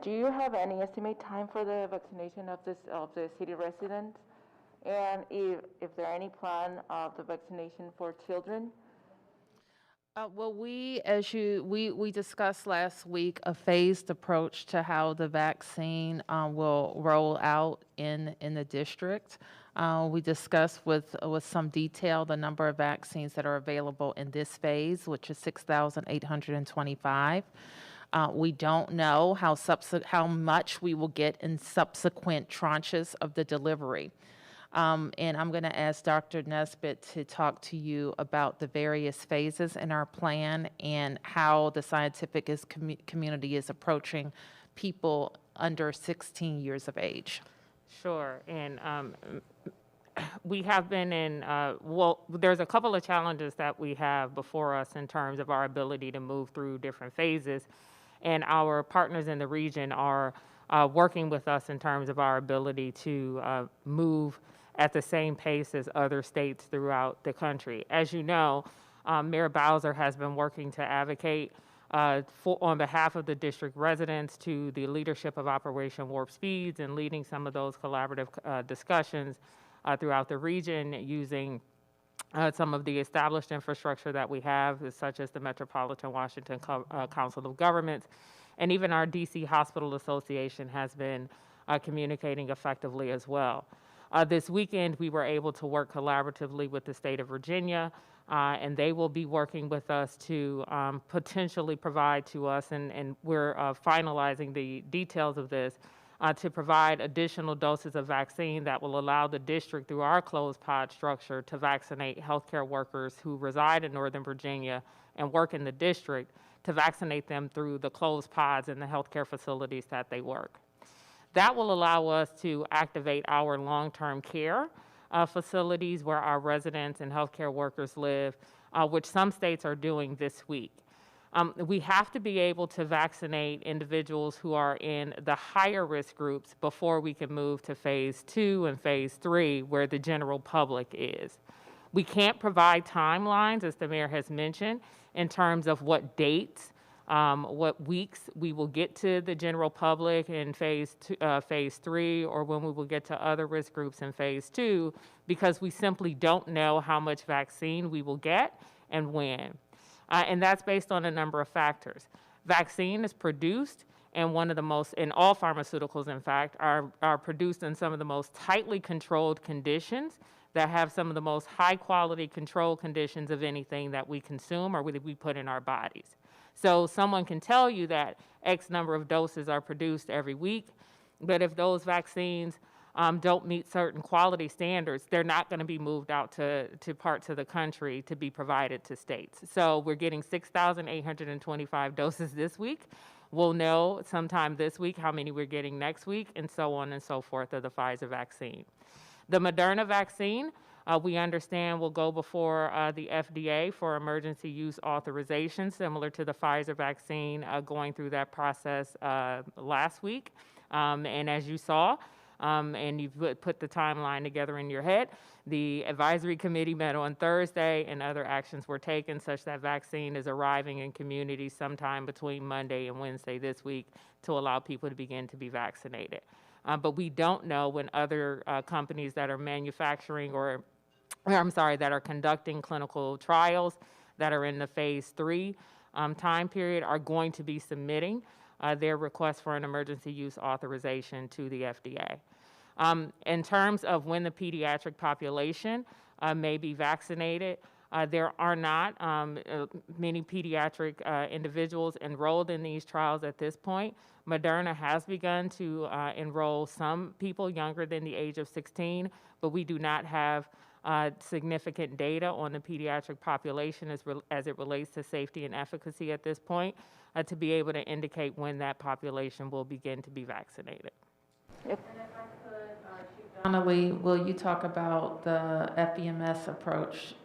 Do you have any estimate time for the vaccination of the city residents? And if there are any plan of the vaccination for children? Well, we discussed last week a phased approach to how the vaccine will roll out in the district. We discussed with some detail the number of vaccines that are available in this phase, which is 6,825. We don't know how much we will get in subsequent tranches of the delivery. And I'm going to ask Dr. Nesbitt to talk to you about the various phases in our plan and how the scientific community is approaching people under 16 years of age. Sure, and we have been in, there's a couple of challenges that we have before us in terms of our ability to move through different phases, and our partners in the region are working with us in terms of our ability to move at the same pace as other states throughout the country. As you know, Mayor Bowser has been working to advocate on behalf of the district residents to the leadership of Operation Warp Speeds and leading some of those collaborative discussions throughout the region using some of the established infrastructure that we have, such as the Metropolitan Washington Council of Governments, and even our DC Hospital Association has been communicating effectively as well. This weekend, we were able to work collaboratively with the state of Virginia, and they will be working with us to potentially provide to us, and we're finalizing the details of this, to provide additional doses of vaccine that will allow the district, through our closed pod structure, to vaccinate healthcare workers who reside in Northern Virginia and work in the district, to vaccinate them through the closed pods in the healthcare facilities that they work. That will allow us to activate our long-term care facilities where our residents and healthcare workers live, which some states are doing this week. We have to be able to vaccinate individuals who are in the higher risk groups before we can move to phase 2 and phase 3, where the general public is. We can't provide timelines, as the mayor has mentioned, in terms of what dates, what weeks we will get to the general public in phase 3, or when we will get to other risk groups in phase 2, because we simply don't know how much vaccine we will get and when. And that's based on a number of factors. Vaccine is produced, and one of the most, and all pharmaceuticals, in fact, are produced in some of the most tightly controlled conditions that have some of the most high quality control conditions of anything that we consume or we put in our bodies. So someone can tell you that X number of doses are produced every week, but if those vaccines don't meet certain quality standards, they're not going to be moved out to parts of the country to be provided to states. So we're getting 6,825 doses this week. We'll know sometime this week how many we're getting next week, and so on and so forth, of the Pfizer vaccine. The Moderna vaccine, we understand, will go before the FDA for emergency use authorization, similar to the Pfizer vaccine going through that process last week. And as you saw, and you've put the timeline together in your head, the advisory committee met on Thursday and other actions were taken such that vaccine is arriving in communities sometime between Monday and Wednesday this week to allow people to begin to be vaccinated. But we don't know when other companies that are manufacturing that are conducting clinical trials that are in the phase 3 time period are going to be submitting their request for an emergency use authorization to the FDA. In terms of when the pediatric population may be vaccinated, there are not many pediatric individuals enrolled in these trials at this point. Moderna has begun to enroll some people younger than the age of 16, but we do not have significant data on the pediatric population as it relates to safety and efficacy at this point to be able to indicate when that population will begin to be vaccinated. Yep. Donnelly, will you talk about the FEMS approach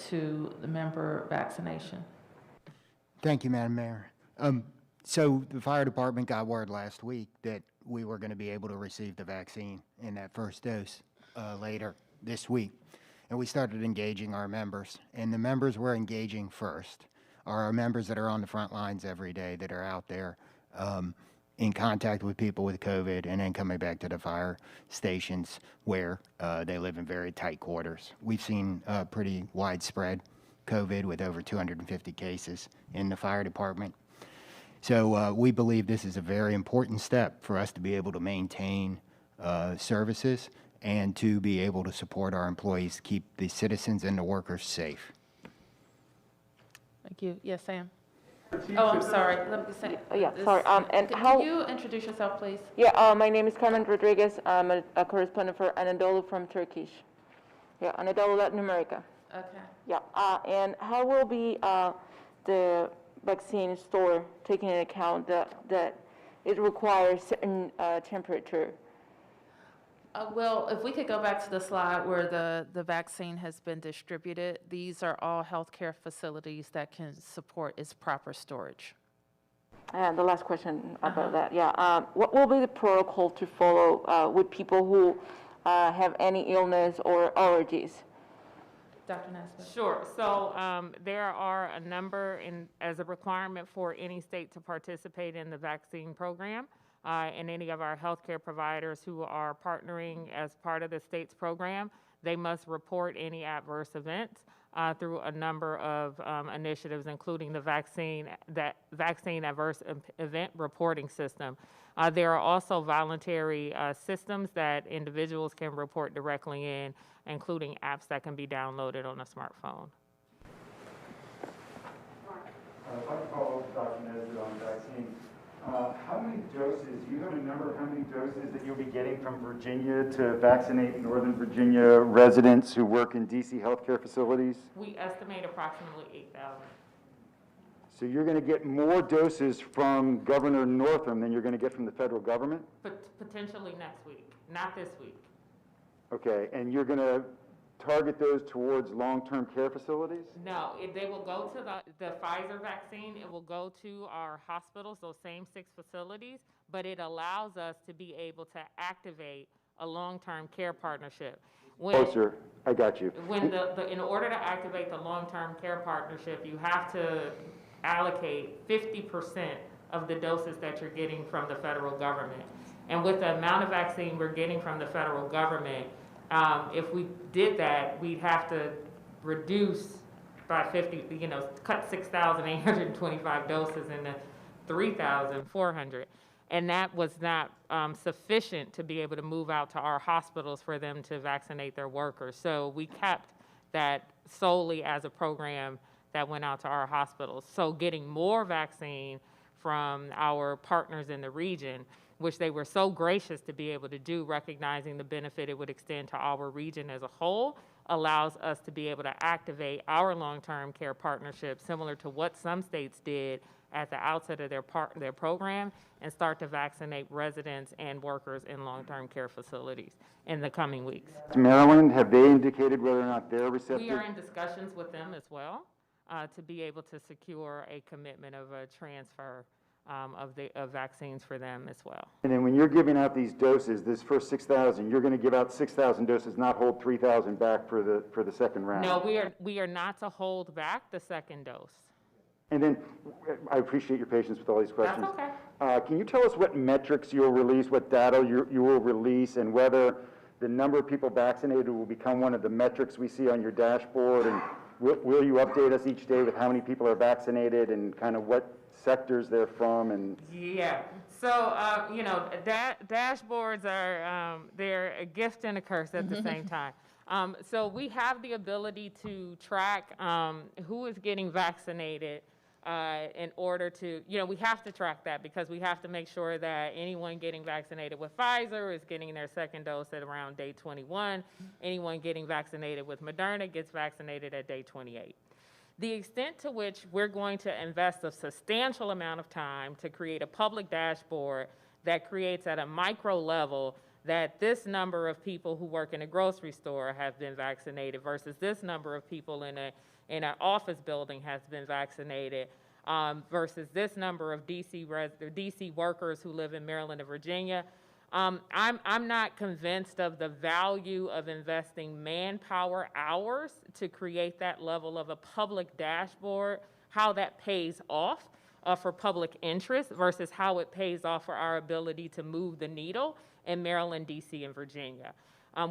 to the member vaccination? Thank you, Madam Mayor. So the fire department got word last week that we were going to be able to receive the vaccine in that first dose later this week. And we started engaging our members, and the members were engaging first. are our members that are on the front lines every day, that are out there in contact with people with COVID, and then coming back to the fire stations where they live in very tight quarters. We've seen pretty widespread COVID with over 250 cases in the fire department. So we believe this is a very important step for us to be able to maintain services and to be able to support our employees, keep the citizens and the workers safe. Thank you. Yes, Sam? Oh, I'm sorry. Let me say. Yeah, sorry. And how? Can you introduce yourself, please? Yeah, my name is Carmen Rodriguez. I'm a correspondent for Anadolu from Turkish. Yeah, Anadolu, Latin America. Okay. Yeah, and how will be the vaccine store taking into account that it requires certain temperature? Well, if we could go back to the slide where the vaccine has been distributed, these are all healthcare facilities that can support its proper storage. And the last question about that, yeah. What will be the protocol to follow with people who have any illness or allergies? Dr. Nesbitt? Sure. So there are a number as a requirement for any state to participate in the vaccine program. And any of our healthcare providers who are partnering as part of the state's program, they must report any adverse events through a number of initiatives, including the vaccine adverse event reporting system. There are also voluntary systems that individuals can report directly in, including apps that can be downloaded on a smartphone. I'd like to follow up with Dr. Nesbitt on vaccine. How many doses, do you have a number of how many doses that you'll be getting from Virginia to vaccinate Northern Virginia residents who work in DC healthcare facilities? We estimate approximately 8,000. So you're going to get more doses from Governor Northam than you're going to get from the federal government? Potentially next week, not this week. Okay, and you're going to target those towards long-term care facilities? No, they will go to the Pfizer vaccine. It will go to our hospitals, those same 6 facilities, but it allows us to be able to activate a long-term care partnership. Closer, I got you. When in order to activate the long-term care partnership, you have to allocate 50% of the doses that you're getting from the federal government. And with the amount of vaccine we're getting from the federal government, if we did that, we'd have to reduce by 50, cut 6,825 doses into 3,400. And that was not sufficient to be able to move out to our hospitals for them to vaccinate their workers. So we kept that solely as a program that went out to our hospitals. So getting more vaccine from our partners in the region, which they were so gracious to be able to do, recognizing the benefit it would extend to our region as a whole, allows us to be able to activate our long-term care partnership, similar to what some states did at the outset of their program, and start to vaccinate residents and workers in long-term care facilities in the coming weeks. Maryland, have they indicated whether or not they're receptive? We are in discussions with them as well to be able to secure a commitment of a transfer of vaccines for them as well. And then when you're giving out these doses, this first 6,000, you're going to give out 6,000 doses, not hold 3,000 back for the second round. No, we are not to hold back the second dose. And then, I appreciate your patience with all these questions. That's okay. Can you tell us what metrics you'll release, what data you will release, and whether the number of people vaccinated will become one of the metrics we see on your dashboard? And will you update us each day with how many people are vaccinated and kind of what sectors they're from? And yeah, so dashboards are they're a gift and a curse at the same time. So we have the ability to track who is getting vaccinated in order to, we have to track that because we have to make sure that anyone getting vaccinated with Pfizer is getting their second dose at around day 21. Anyone getting vaccinated with Moderna gets vaccinated at day 28. The extent to which we're going to invest a substantial amount of time to create a public dashboard that creates at a micro level that this number of people who work in a grocery store have been vaccinated versus this number of people in an office building has been vaccinated versus this number of DC workers who live in Maryland and Virginia. I'm not convinced of the value of investing manpower hours to create that level of a public dashboard. how that pays off for public interest versus how it pays off for our ability to move the needle in Maryland, DC, and Virginia.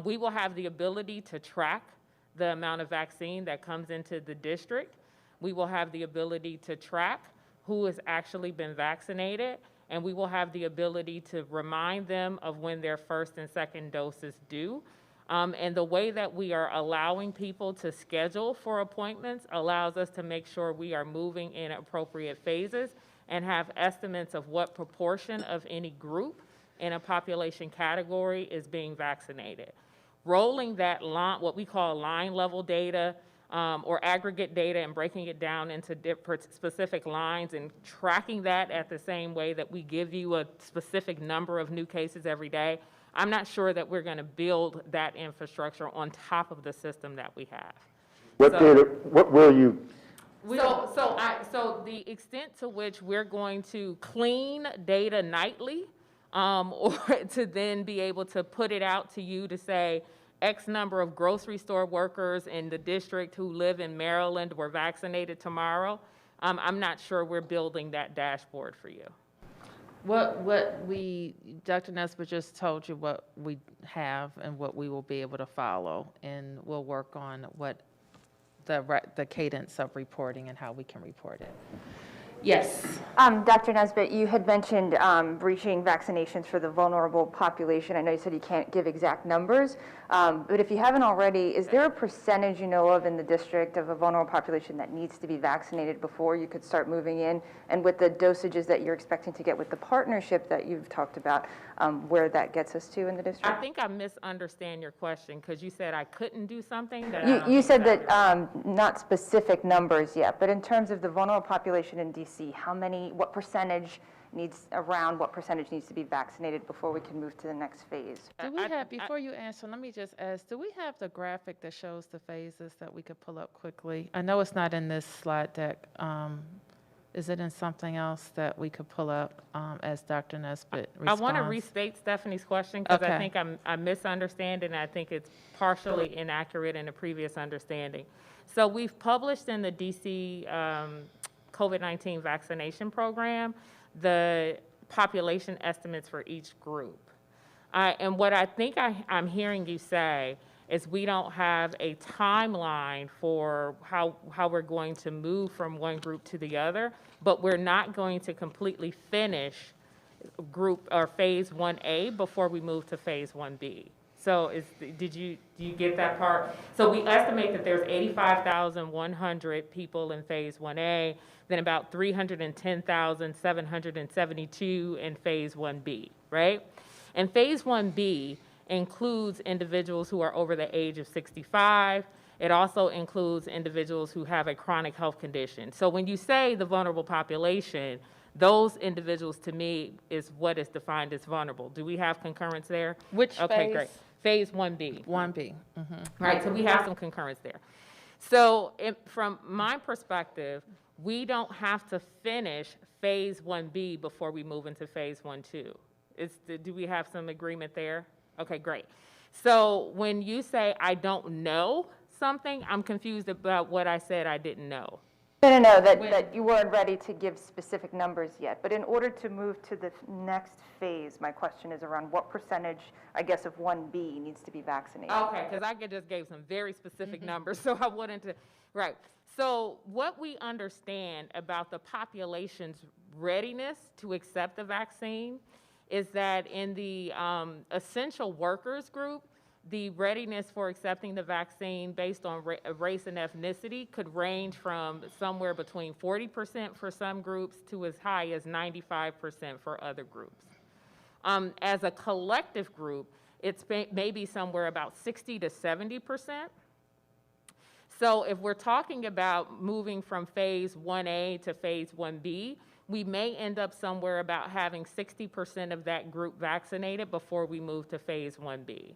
We will have the ability to track the amount of vaccine that comes into the district. We will have the ability to track who has actually been vaccinated, and we will have the ability to remind them of when their first and second doses due. And the way that we are allowing people to schedule for appointments allows us to make sure we are moving in appropriate phases and have estimates of what proportion of any group in a population category is being vaccinated. Rolling that line, what we call line level data, or aggregate data, and breaking it down into different specific lines and tracking that at the same way that we give you a specific number of new cases every day, I'm not sure that we're going to build that infrastructure on top of the system that we have. What will you? So the extent to which we're going to clean data nightly, or to then be able to put it out to you to say, X number of grocery store workers in the district who live in Maryland were vaccinated tomorrow, I'm not sure we're building that dashboard for you. Dr. Nesbitt just told you what we have and what we will be able to follow, and we'll work on what the cadence of reporting and how we can report it. Yes. Dr. Nesbitt, you had mentioned reaching vaccinations for the vulnerable population. I know you said you can't give exact numbers, but if you haven't already, is there a percentage you know of in the district of a vulnerable population that needs to be vaccinated before you could start moving in? And with the dosages that you're expecting to get with the partnership that you've talked about, where that gets us to in the district? I think I misunderstand your question because you said I couldn't do something. That you said that not specific numbers yet, but in terms of the vulnerable population in DC, what percentage needs to be vaccinated before we can move to the next phase? Do we have, before you answer, let me just ask, do we have the graphic that shows the phases that we could pull up quickly? I know it's not in this slide deck. Is it in something else that we could pull up as Dr. Nesbitt responds? I want to restate Stephanie's question because I think I misunderstand and I think it's partially inaccurate in a previous understanding. So we've published in the DC COVID-19 vaccination program the population estimates for each group. And what I think I'm hearing you say is we don't have a timeline for how we're going to move from one group to the other, but we're not going to completely finish group or phase 1A before we move to phase 1B. So do you get that part? So we estimate that there's 85,100 people in phase 1A, then about 310,772 in phase 1B, right? And phase 1B includes individuals who are over the age of 65. It also includes individuals who have a chronic health condition. So when you say the vulnerable population, those individuals to me is what is defined as vulnerable. Do we have concurrence there? Which phase? Okay, great. Phase 1B. 1B. Right, so we have some concurrence there. So from my perspective, we don't have to finish phase 1B before we move into phase 1-2. Do we have some agreement there? Okay, great. So when you say I don't know something, I'm confused about what I said I didn't know. No, that you weren't ready to give specific numbers yet. But in order to move to the next phase, my question is around what percentage, I guess, of 1B needs to be vaccinated. Okay, because I just gave some very specific numbers, so I wanted to, right. So what we understand about the population's readiness to accept the vaccine is that in the essential workers group, the readiness for accepting the vaccine based on race and ethnicity could range from somewhere between 40% for some groups to as high as 95% for other groups. As a collective group, it's maybe somewhere about 60 to 70%. So if we're talking about moving from phase 1A to phase 1B, we may end up somewhere about having 60% of that group vaccinated before we move to phase 1B.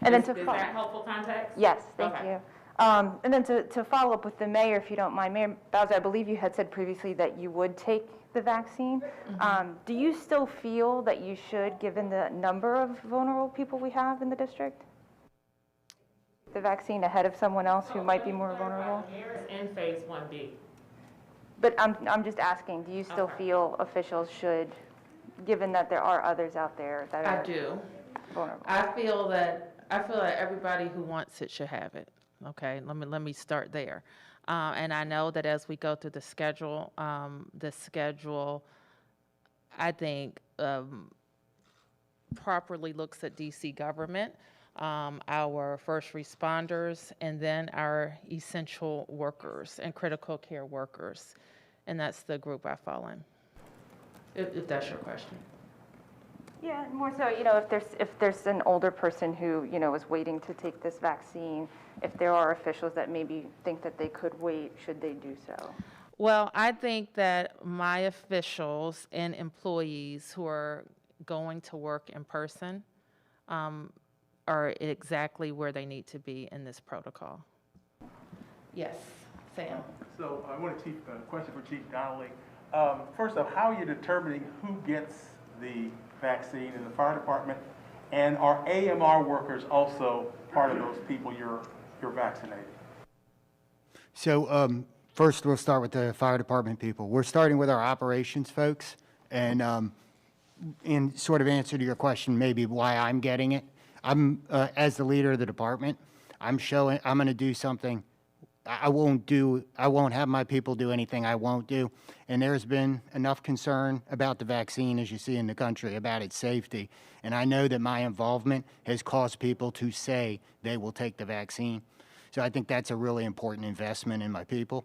And then is that helpful context? Yes, thank you. And then to follow up with the mayor, if you don't mind, Mayor Bowser, I believe you had said previously that you would take the vaccine. Do you still feel that you should, given the number of vulnerable people we have in the district? the vaccine ahead of someone else who might be more vulnerable? In phase 1B. But I'm just asking, do you still feel officials should, given that there are others out there that are I do. vulnerable? I feel that everybody who wants it should have it. Okay, let me start there. And I know that as we go through the schedule, I think properly looks at DC government, our first responders, and then our essential workers and critical care workers. And that's the group I fall in, if that's your question. Yeah, more so, if there's an older person who, is waiting to take this vaccine, if there are officials that maybe think that they could wait, should they do so? Well, I think that my officials and employees who are going to work in person are exactly where they need to be in this protocol. Yes, Sam. So I want a question for Chief Donnelly. First off, how are you determining who gets the vaccine in the fire department? And are AMR workers also part of those people you're vaccinating? So first, we'll start with the fire department people. We're starting with our operations folks, and in sort of answer to your question, maybe why I'm getting it. I'm as the leader of the department, I'm going to do something. I won't have my people do anything I won't do. And there's been enough concern about the vaccine, as you see in the country, about its safety. And I know that my involvement has caused people to say they will take the vaccine. So I think that's a really important investment in my people.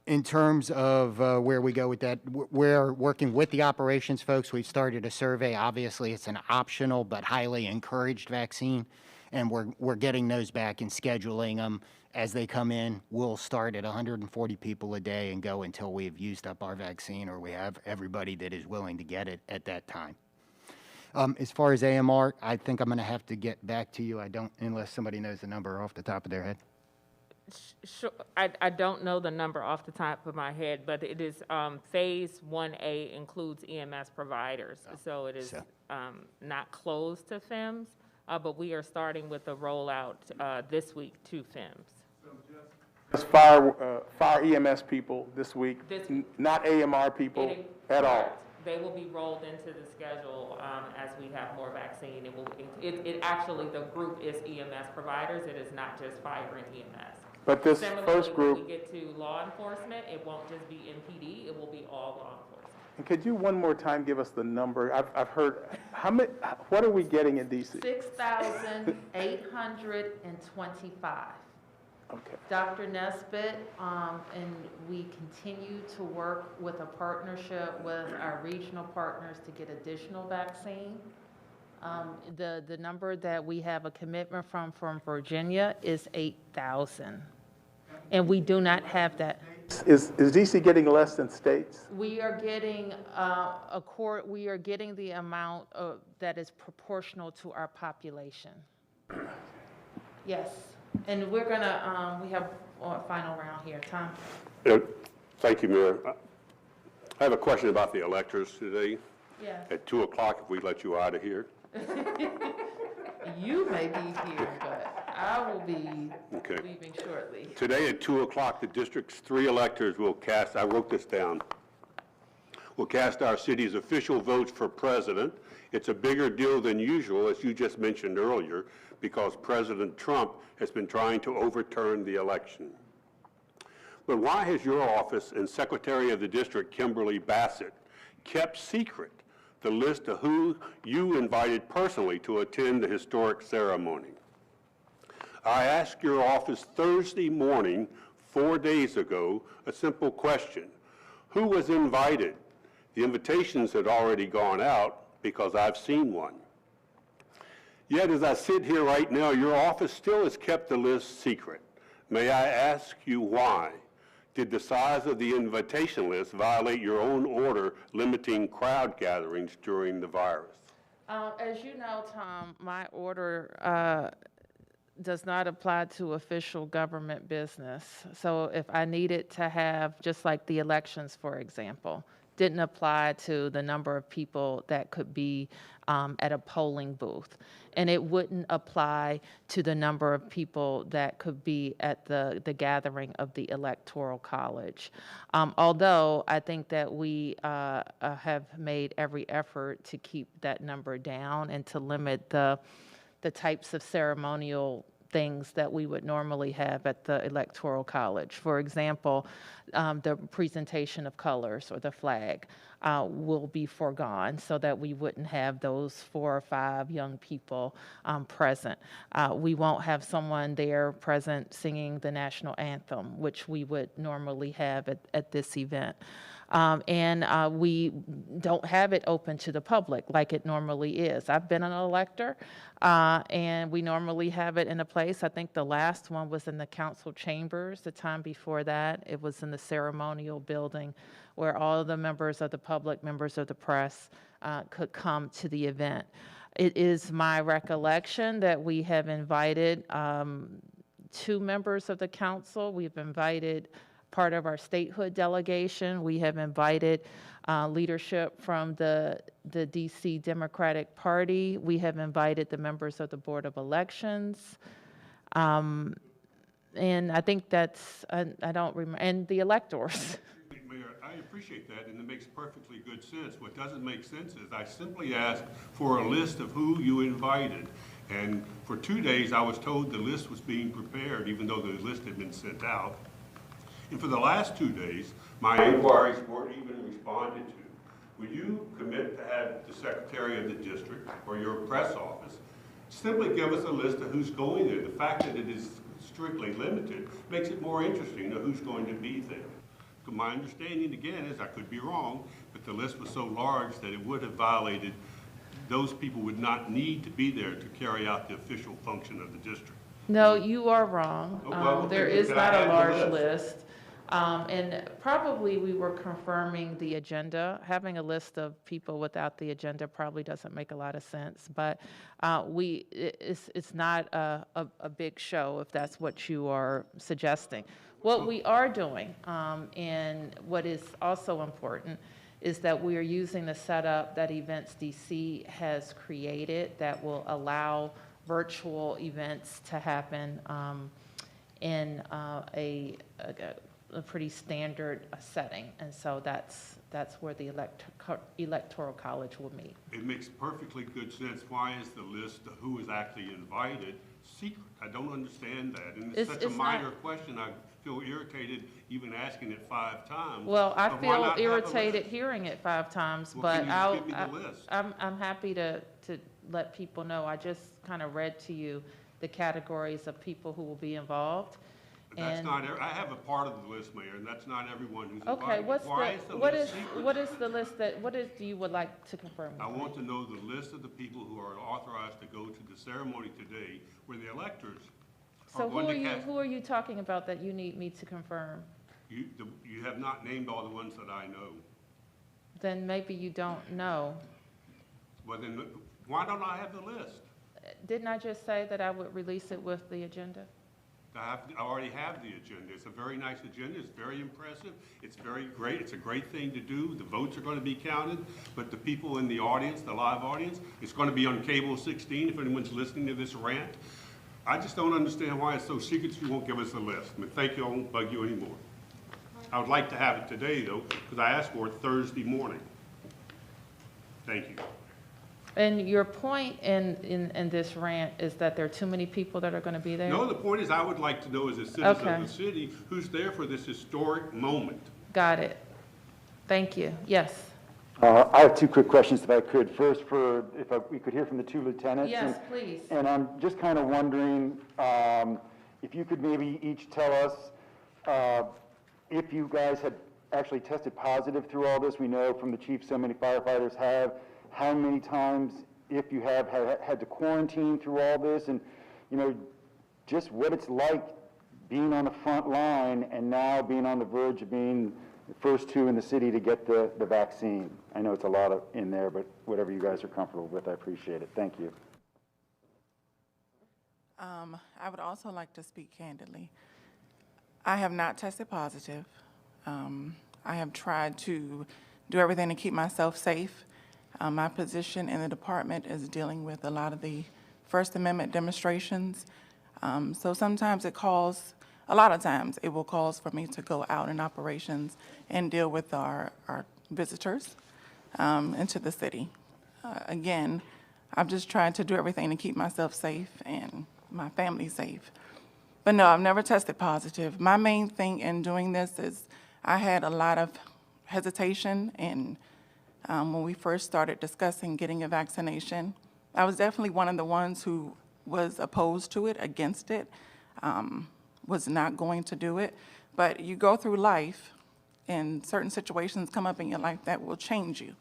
In terms of where we go with that, we're working with the operations folks. We've started a survey. Obviously, it's an optional but highly encouraged vaccine. And we're getting those back and scheduling them as they come in. We'll start at 140 people a day and go until we've used up our vaccine or we have everybody that is willing to get it at that time. As far as AMR, I think I'm going to have to get back to you. Unless somebody knows the number off the top of their head. Sure. I don't know the number off the top of my head, but it is phase 1A includes EMS providers. So it is not closed to FEMS. But we are starting with the rollout this week to FEMS. So just fire EMS people this week, not AMR people at all? They will be rolled into the schedule as we have more vaccine. Actually, the group is EMS providers. It is not just fire and EMS. But this Similarly, first group, when we get to law enforcement, it won't just be MPD. It will be all law enforcement. and could you one more time give us the number? I've heard, what are we getting in DC? 6,825. Okay. Dr. Nesbitt, and we continue to work with a partnership with our regional partners to get additional vaccine. The number that we have a commitment from Virginia is 8,000. And we do not have that. Is DC getting less than states? We are getting the amount that is proportional to our population. Yes, and we're gonna we have a final round here. Tom. Thank you, Mayor. I have a question about the electors today. Yes. At 2 o'clock, if we let you out of here. You may be here, but I will be leaving shortly. Today at 2 o'clock, the district's 3 electors will cast, I wrote this down, will cast our city's official votes for president. It's a bigger deal than usual, as you just mentioned earlier, because President Trump has been trying to overturn the election. But why has your office and Secretary of the District, Kimberly Bassett, kept secret the list of who you invited personally to attend the historic ceremony? I asked your office Thursday morning, 4 days ago, a simple question. Who was invited? The invitations had already gone out because I've seen one. Yet as I sit here right now, your office still has kept the list secret. May I ask you why? Did the size of the invitation list violate your own order limiting crowd gatherings during the virus? As you know, Tom, my order does not apply to official government business. So if I needed to have, just like the elections, for example, didn't apply to the number of people that could be at a polling booth. And it wouldn't apply to the number of people that could be at the gathering of the Electoral College. Although I think that we have made every effort to keep that number down and to limit the types of ceremonial things that we would normally have at the Electoral College. For example, the presentation of colors or the flag will be foregone so that we wouldn't have those 4 or 5 young people present. We won't have someone there present singing the national anthem, which we would normally have at this event. And we don't have it open to the public like it normally is. I've been an elector, and we normally have it in a place. I think the last one was in the council chambers. The time before that, it was in the ceremonial building where all of the members of the public, members of the press could come to the event. It is my recollection that we have invited 2 members of the council. We've invited part of our statehood delegation. We have invited leadership from the DC Democratic Party. We have invited the members of the Board of Elections. And I think that's, I don't remember, and the electors. Mayor, I appreciate that, and it makes perfectly good sense. What doesn't make sense is I simply asked for a list of who you invited. And for 2 days, I was told the list was being prepared, even though the list had been sent out. And for the last 2 days, my inquiries weren't even responded to. Would you commit to have the Secretary of the District or your press office simply give us a list of who's going there? The fact that it is strictly limited makes it more interesting to who's going to be there. My understanding, again, is I could be wrong, but the list was so large that it would have violated, those people would not need to be there to carry out the official function of the district. No, you are wrong. There is not a large list. And probably we were confirming the agenda. Having a list of people without the agenda probably doesn't make a lot of sense, but it's not a big show if that's what you are suggesting. What we are doing, and what is also important, is that we are using the setup that Events DC has created that will allow virtual events to happen in a pretty standard setting, and so that's where the Electoral College will meet. It makes perfectly good sense. Why is the list of who is actually invited secret? I don't understand that, and it's such a minor question. I feel irritated even asking it 5 times. Well, I feel irritated hearing it 5 times, but I'm happy to let people know. I just kind of read to you the categories of people who will be involved. That's not, I have a part of the list, Mayor, and that's not everyone who's invited. Okay, what is the list that, do you would like to confirm? I want to know the list of the people who are authorized to go to the ceremony today where the electors are going to cast. So who are you talking about that you need me to confirm? You have not named all the ones that I know. Then maybe you don't know. Well, then why don't I have the list? Didn't I just say that I would release it with the agenda? I already have the agenda. It's a very nice agenda. It's very impressive. It's very great. It's a great thing to do. The votes are going to be counted, but the people in the audience, the live audience, it's going to be on Cable 16 if anyone's listening to this rant. I just don't understand why it's so secret you won't give us a list. I mean, thank you. I won't bug you anymore. I would like to have it today, though, because I asked for it Thursday morning. Thank you. And your point in this rant is that there are too many people that are going to be there? No, the point is I would like to know as a citizen of the city who's there for this historic moment. Got it. Thank you. Yes. I have 2 quick questions if I could. First, we could hear from the 2 lieutenants. Yes, please. And I'm just kind of wondering if you could maybe each tell us if you guys had actually tested positive through all this. We know from the chief so many firefighters have. How many times, if you have had to quarantine through all this, and just what it's like being on the front line and now being on the verge of being the first 2 in the city to get the vaccine. I know it's a lot in there, but whatever you guys are comfortable with, I appreciate it. Thank you. I would also like to speak candidly. I have not tested positive. I have tried to do everything to keep myself safe. My position in the department is dealing with a lot of the First Amendment demonstrations. So sometimes a lot of times it will cause for me to go out in operations and deal with our visitors into the city. Again, I've just tried to do everything to keep myself safe and my family safe. But no, I've never tested positive. My main thing in doing this is I had a lot of hesitation, and when we first started discussing getting a vaccination, I was definitely one of the ones who was opposed to it, against it, was not going to do it. But you go through life, and certain situations come up in your life that will change you.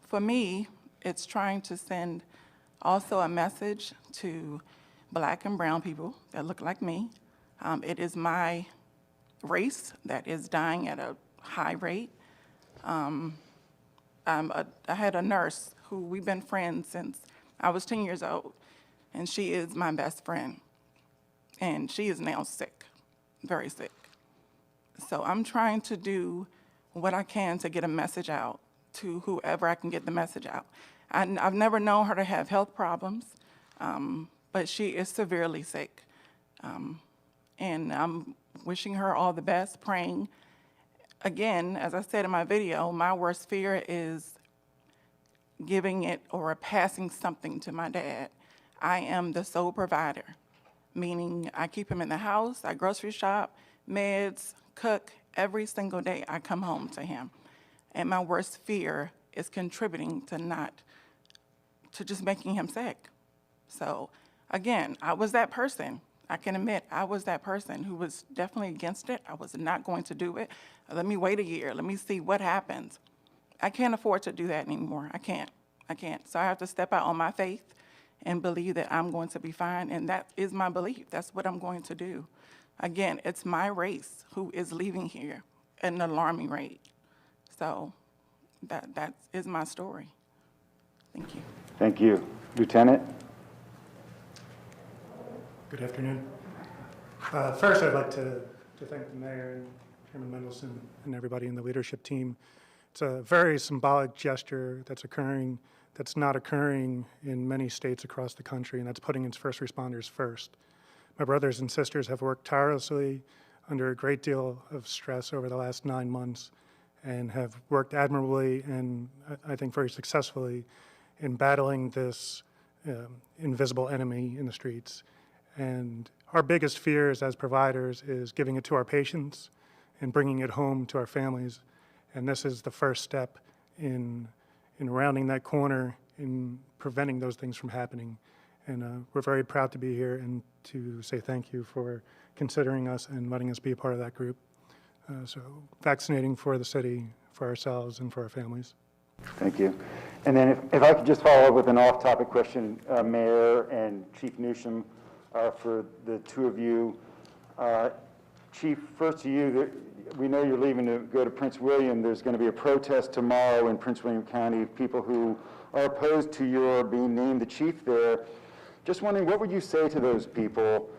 For me, it's trying to send also a message to Black and brown people that look like me. It is my race that is dying at a high rate. I had a nurse who we've been friends since I was 10 years old, and she is my best friend. And she is now sick, very sick. So I'm trying to do what I can to get a message out to whoever I can get the message out. I've never known her to have health problems, but she is severely sick. And I'm wishing her all the best, praying. Again, as I said in my video, my worst fear is giving it or passing something to my dad. I am the sole provider, meaning I keep him in the house, I grocery shop, meds, cook. Every single day I come home to him. And my worst fear is contributing to just making him sick. So again, I was that person. I can admit I was that person who was definitely against it. I was not going to do it. Let me wait a year. Let me see what happens. I can't afford to do that anymore. I can't. So I have to step out on my faith and believe that I'm going to be fine. And that is my belief. That's what I'm going to do. Again, it's my race who is leaving here at an alarming rate. So that is my story. Thank you. Thank you. Lieutenant? Good afternoon. First, I'd like to thank the mayor and Chairman Mendelson and everybody in the leadership team. It's a very symbolic gesture that's not occurring in many states across the country, and that's putting its first responders first. My brothers and sisters have worked tirelessly under a great deal of stress over the last 9 months and have worked admirably and I think very successfully in battling this invisible enemy in the streets. And our biggest fears as providers is giving it to our patients and bringing it home to our families. And this is the first step in rounding that corner, in preventing those things from happening. And we're very proud to be here and to say thank you for considering us and letting us be a part of that group. So vaccinating for the city, for ourselves, and for our families. Thank you. And then if I could just follow up with an off-topic question, Mayor and Chief Newsham, for the two of you. Chief, first to you, we know you're leaving to go to Prince William. There's going to be a protest tomorrow in Prince William County of people who are opposed to your being named the chief there. Just wondering, what would you say to those people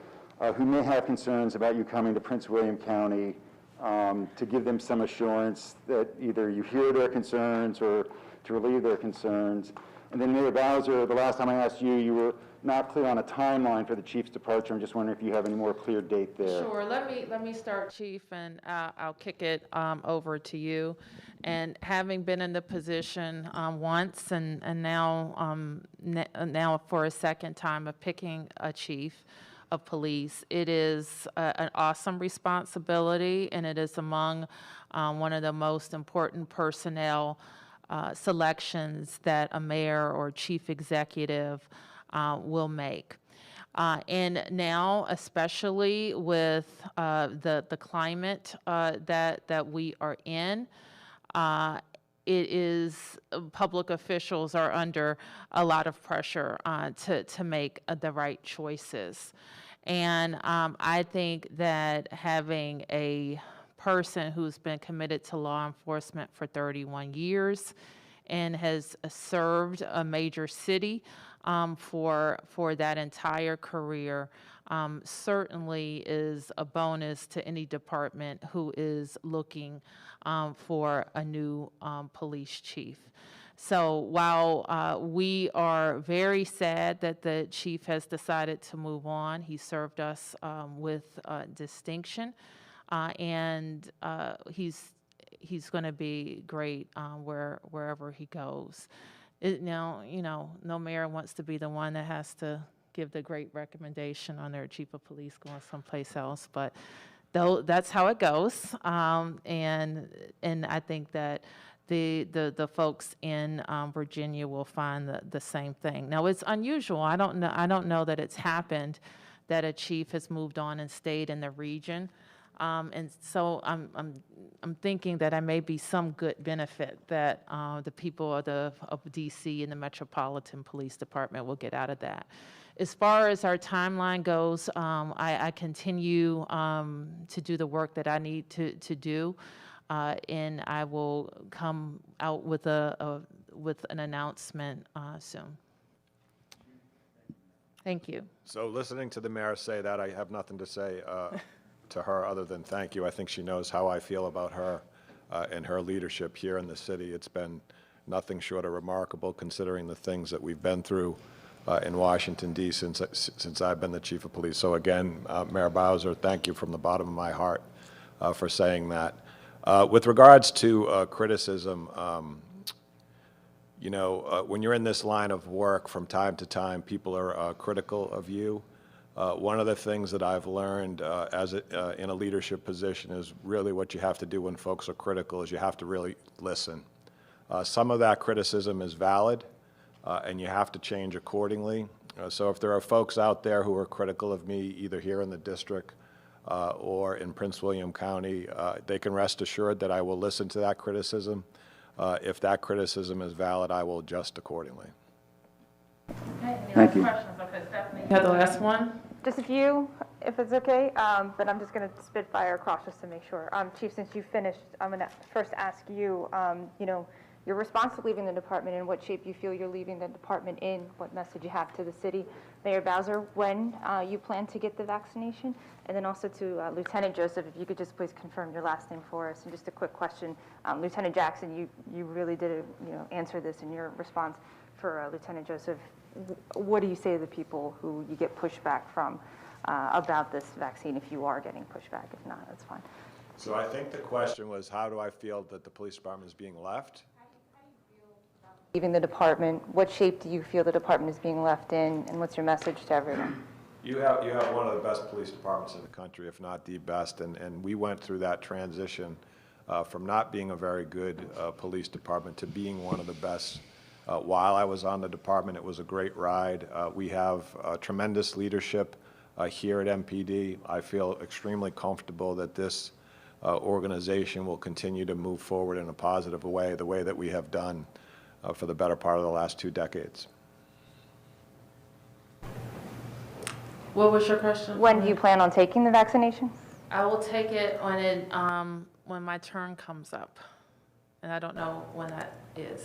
who may have concerns about you coming to Prince William County, to give them some assurance that either you hear their concerns or to relieve their concerns? And then Mayor Bowser, the last time I asked you, you were not clear on a timeline for the chief's departure. I'm just wondering if you have any more clear date there. Sure. Let me start, Chief, and I'll kick it over to you. And having been in the position once and now for a second time of picking a chief of police, it is an awesome responsibility, and it is among one of the most important personnel selections that a mayor or chief executive will make. And now, especially with the climate that we are in, it is public officials are under a lot of pressure to make the right choices. And I think that having a person who's been committed to law enforcement for 31 years and has served a major city for that entire career certainly is a bonus to any department who is looking for a new police chief. So while we are very sad that the chief has decided to move on, he served us with distinction, and he's going to be great wherever he goes. Now, no mayor wants to be the one that has to give the great recommendation on their chief of police going someplace else, but though that's how it goes. And I think that the folks in Virginia will find the same thing. Now, it's unusual. I don't know that it's happened that a chief has moved on and stayed in the region. And so I'm thinking that there may be some good benefit that the people of DC and the Metropolitan Police Department will get out of that. As far as our timeline goes, I continue to do the work that I need to do, and I will come out with with an announcement soon. Thank you. So listening to the mayor say that, I have nothing to say to her other than thank you. I think she knows how I feel about her and her leadership here in the city. It's been nothing short of remarkable considering the things that we've been through in Washington, D.C. since I've been the chief of police. So again, Mayor Bowser, thank you from the bottom of my heart for saying that. With regards to criticism, when you're in this line of work from time to time, people are critical of you. One of the things that I've learned in a leadership position is really what you have to do when folks are critical is you have to really listen. Some of that criticism is valid, and you have to change accordingly. So if there are folks out there who are critical of me, either here in the district or in Prince William County, they can rest assured that I will listen to that criticism. If that criticism is valid, I will adjust accordingly. Thank you. You have the last one? Just a few, if it's okay, but I'm just going to spitfire across just to make sure. Chief, since you finished, I'm going to first ask you, your response to leaving the department, in what shape you feel you're leaving the department in, what message you have to the city. Mayor Bowser, when you plan to get the vaccination, and then also to Lieutenant Joseph, if you could just please confirm your last name for us. And just a quick question, Lieutenant Jackson, you really did answer this in your response. For Lieutenant Joseph, what do you say to the people who you get pushback from about this vaccine, if you are getting pushback? If not, that's fine. So I think the question was, how do I feel that the police department is being left? Leaving the department, what shape do you feel the department is being left in, and what's your message to everyone? You have one of the best police departments in the country, if not the best, and we went through that transition from not being a very good police department to being one of the best. While I was on the department, it was a great ride. We have tremendous leadership here at MPD. I feel extremely comfortable that this organization will continue to move forward in a positive way, the way that we have done for the better part of the last 2 decades. What was your question? When do you plan on taking the vaccination? I will take it when my turn comes up, and I don't know when that is.